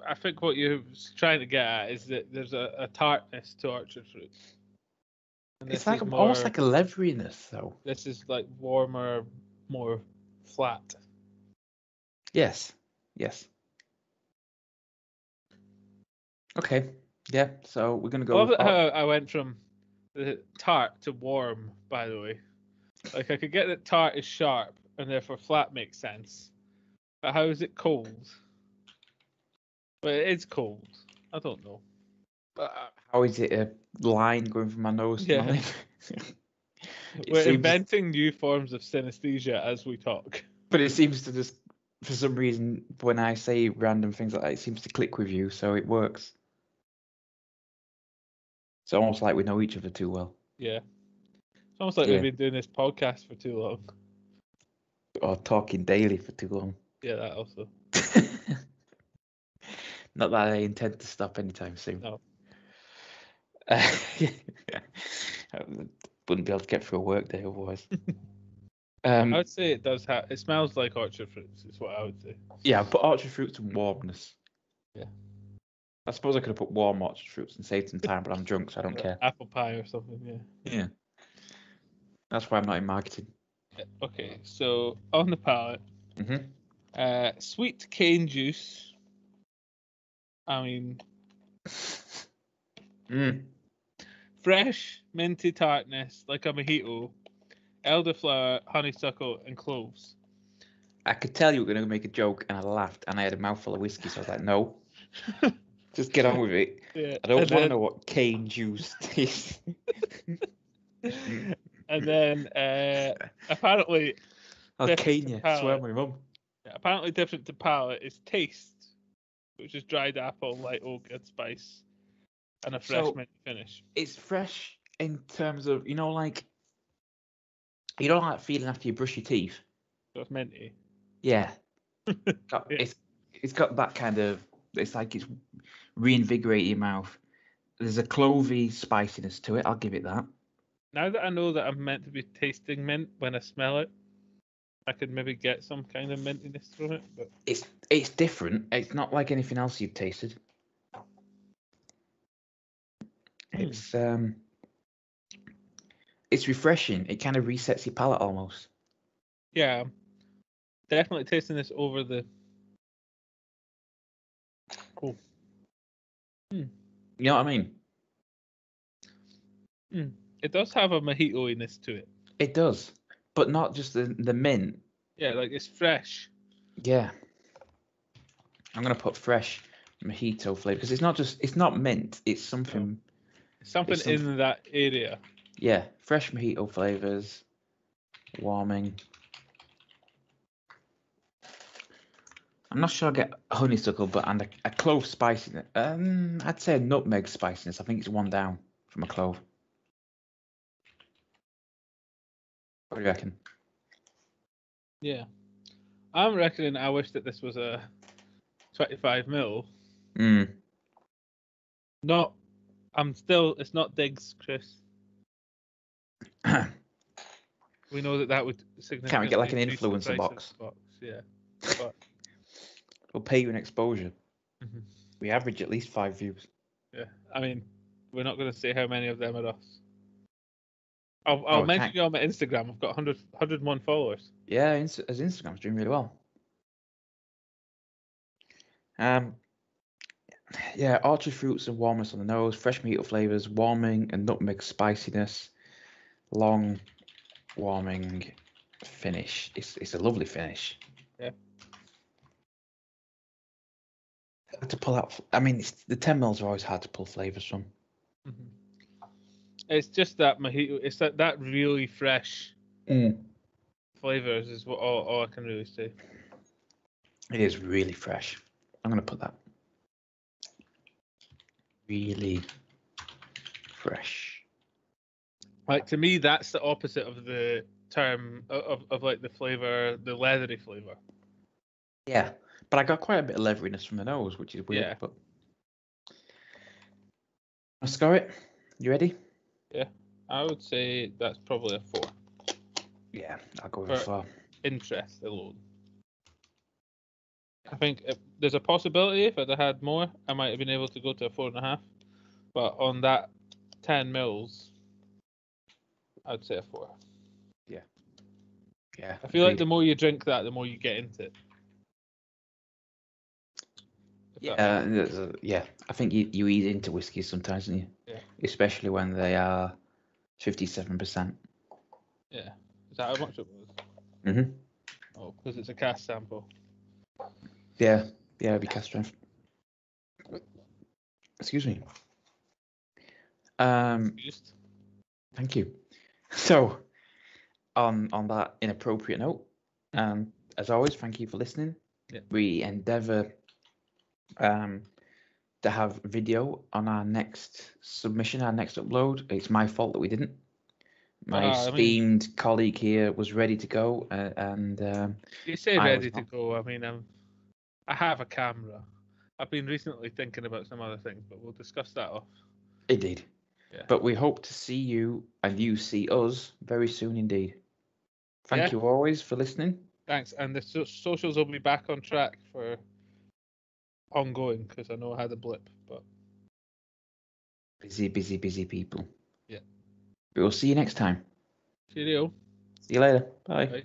Speaker 1: I think what you're trying to get at is that there's a tartness to orchard fruit. And
Speaker 2: it's like almost like a leveriness, though.
Speaker 1: This is like warmer, more flat.
Speaker 2: Yes. Okay. Yeah. So we're gonna go.
Speaker 1: I love how I went from the tart to warm. By the way, like I could get that tart is sharp and therefore flat makes sense. But how is it cold? But it is cold. I don't know.
Speaker 2: How is it a line going from my nose to my lip?
Speaker 1: We're inventing new forms of synesthesia as we talk.
Speaker 2: But it seems to just, for some reason, when I say random things like that, it seems to click with you, so it works. It's almost like we know each other too well.
Speaker 1: Yeah. It's almost like we've been doing this podcast for too long.
Speaker 2: Or talking daily for too long.
Speaker 1: Yeah, that also.
Speaker 2: Not that I intend to stop anytime soon.
Speaker 1: No.
Speaker 2: I wouldn't be able to get through a work day otherwise.
Speaker 1: I would say it does have. It smells like orchard fruits. Is what I would say.
Speaker 2: Yeah, I put orchard fruits and warmness.
Speaker 1: Yeah.
Speaker 2: I suppose I could have put warm orchard fruits and saved some time, but I'm drunk, so I don't care.
Speaker 1: Apple pie or something. Yeah.
Speaker 2: Yeah. That's why I'm not in marketing.
Speaker 1: Okay, so on the palate, sweet cane juice. I mean, fresh minty tartness like a mojito, elderflower, honeysuckle, and cloves.
Speaker 2: I could tell you were going to make a joke, and I laughed, and I had a mouthful of whiskey, so I was like, no. Just get on with it.
Speaker 1: Yeah.
Speaker 2: I don't want to know what cane juice is.
Speaker 1: And then apparently,
Speaker 2: I'll cane you. Swear my mum.
Speaker 1: Yeah, apparently different to palate is taste, which is dried apple, light oak, and spice, and a fresh mint finish.
Speaker 2: It's fresh in terms of like that feeling after you brush your teeth.
Speaker 1: So it's minty.
Speaker 2: Yeah. It's got that kind of. It's like it's reinvigorating your mouth. There's a clovey spiciness to it. I'll give it that.
Speaker 1: Now that I know that I'm meant to be tasting mint when I smell it, I could maybe get some kind of mintiness from it. But
Speaker 2: it's different. It's not like anything else you've tasted. It's refreshing. It kind of resets your palate almost.
Speaker 1: Yeah, definitely tasting this over the. Oh,
Speaker 2: You know what I mean?
Speaker 1: It does have a mojito-iness to it.
Speaker 2: It does, but not just the mint.
Speaker 1: Yeah, like it's fresh.
Speaker 2: Yeah. I'm gonna put fresh mojito flavor because it's not mint. It's something.
Speaker 1: No. Something in that area.
Speaker 2: Yeah, fresh mojito flavors, warming. I'm not sure I get honeysuckle, but and a clove spiciness. I'd say a nutmeg spiciness. I think it's one down from a clove. What do you reckon?
Speaker 1: Yeah, I'm reckoning. I wish that this was a 25 ml. Not. It's not Diggs, Chris. We know that would significantly.
Speaker 2: Can't we get like an
Speaker 1: increase the
Speaker 2: influencer
Speaker 1: price
Speaker 2: box?
Speaker 1: of the box? Yeah. But
Speaker 2: We'll pay you an exposure. We average at least 5 views.
Speaker 1: yeah, I mean, we're not going to say how many of them are us. I'll mention you on my Instagram. I've got 101 followers.
Speaker 2: Yeah, as Instagram's doing really well. Yeah, orchard fruits and warmness on the nose, fresh mojito flavors, warming and nutmeg spiciness, long warming finish. It's a lovely finish.
Speaker 1: Yeah.
Speaker 2: Hard to pull out. I mean, the 10 mils are always hard to pull flavors from.
Speaker 1: It's just that mojito. It's that really fresh flavors is what all I can really say.
Speaker 2: It is really fresh. I'm gonna put that. Really fresh.
Speaker 1: Like, to me, that's the opposite of the term of like the flavor, the leathery flavor.
Speaker 2: Yeah, but I got quite a bit of leatheriness from the nose, which is weird.
Speaker 1: Yeah.
Speaker 2: But I'll score it. You ready?
Speaker 1: Yeah, I would say that's probably a 4.
Speaker 2: Yeah, I'll go with a 4.
Speaker 1: Interest alone. I think there's a possibility if I'd have had more, I might have been able to go to a 4.5. But on that 10 mils, I'd say a 4.
Speaker 2: Yeah. Yeah.
Speaker 1: I feel like the more you drink that, the more you get into it.
Speaker 2: Yeah. I think you ease into whiskey sometimes, don't you?
Speaker 1: Yeah.
Speaker 2: Especially when they are 57%.
Speaker 1: Yeah. Is that how much it was?
Speaker 2: Mhm.
Speaker 1: Oh, because it's a cast sample.
Speaker 2: Yeah. Yeah, it'd be cast strength. Excuse me.
Speaker 1: Excused.
Speaker 2: Thank you. So, on that inappropriate note, as always, thank you for listening.
Speaker 1: Yeah.
Speaker 2: We endeavour to have video on our next submission, our next upload. It's my fault that we didn't. My esteemed colleague here was ready to go, and
Speaker 1: you say ready to go. I mean, I have a camera. I've been recently thinking about some other things, but we'll discuss that off.
Speaker 2: Indeed. Yeah. But we hope to see you and you see us very soon indeed. Thank you always for listening.
Speaker 1: Thanks. And the socials will be back on track for ongoing, because I know I had a blip, but
Speaker 2: busy people.
Speaker 1: Yeah.
Speaker 2: We will see you next time.
Speaker 1: Cheerio.
Speaker 2: See you later. Bye.
Speaker 1: Bye.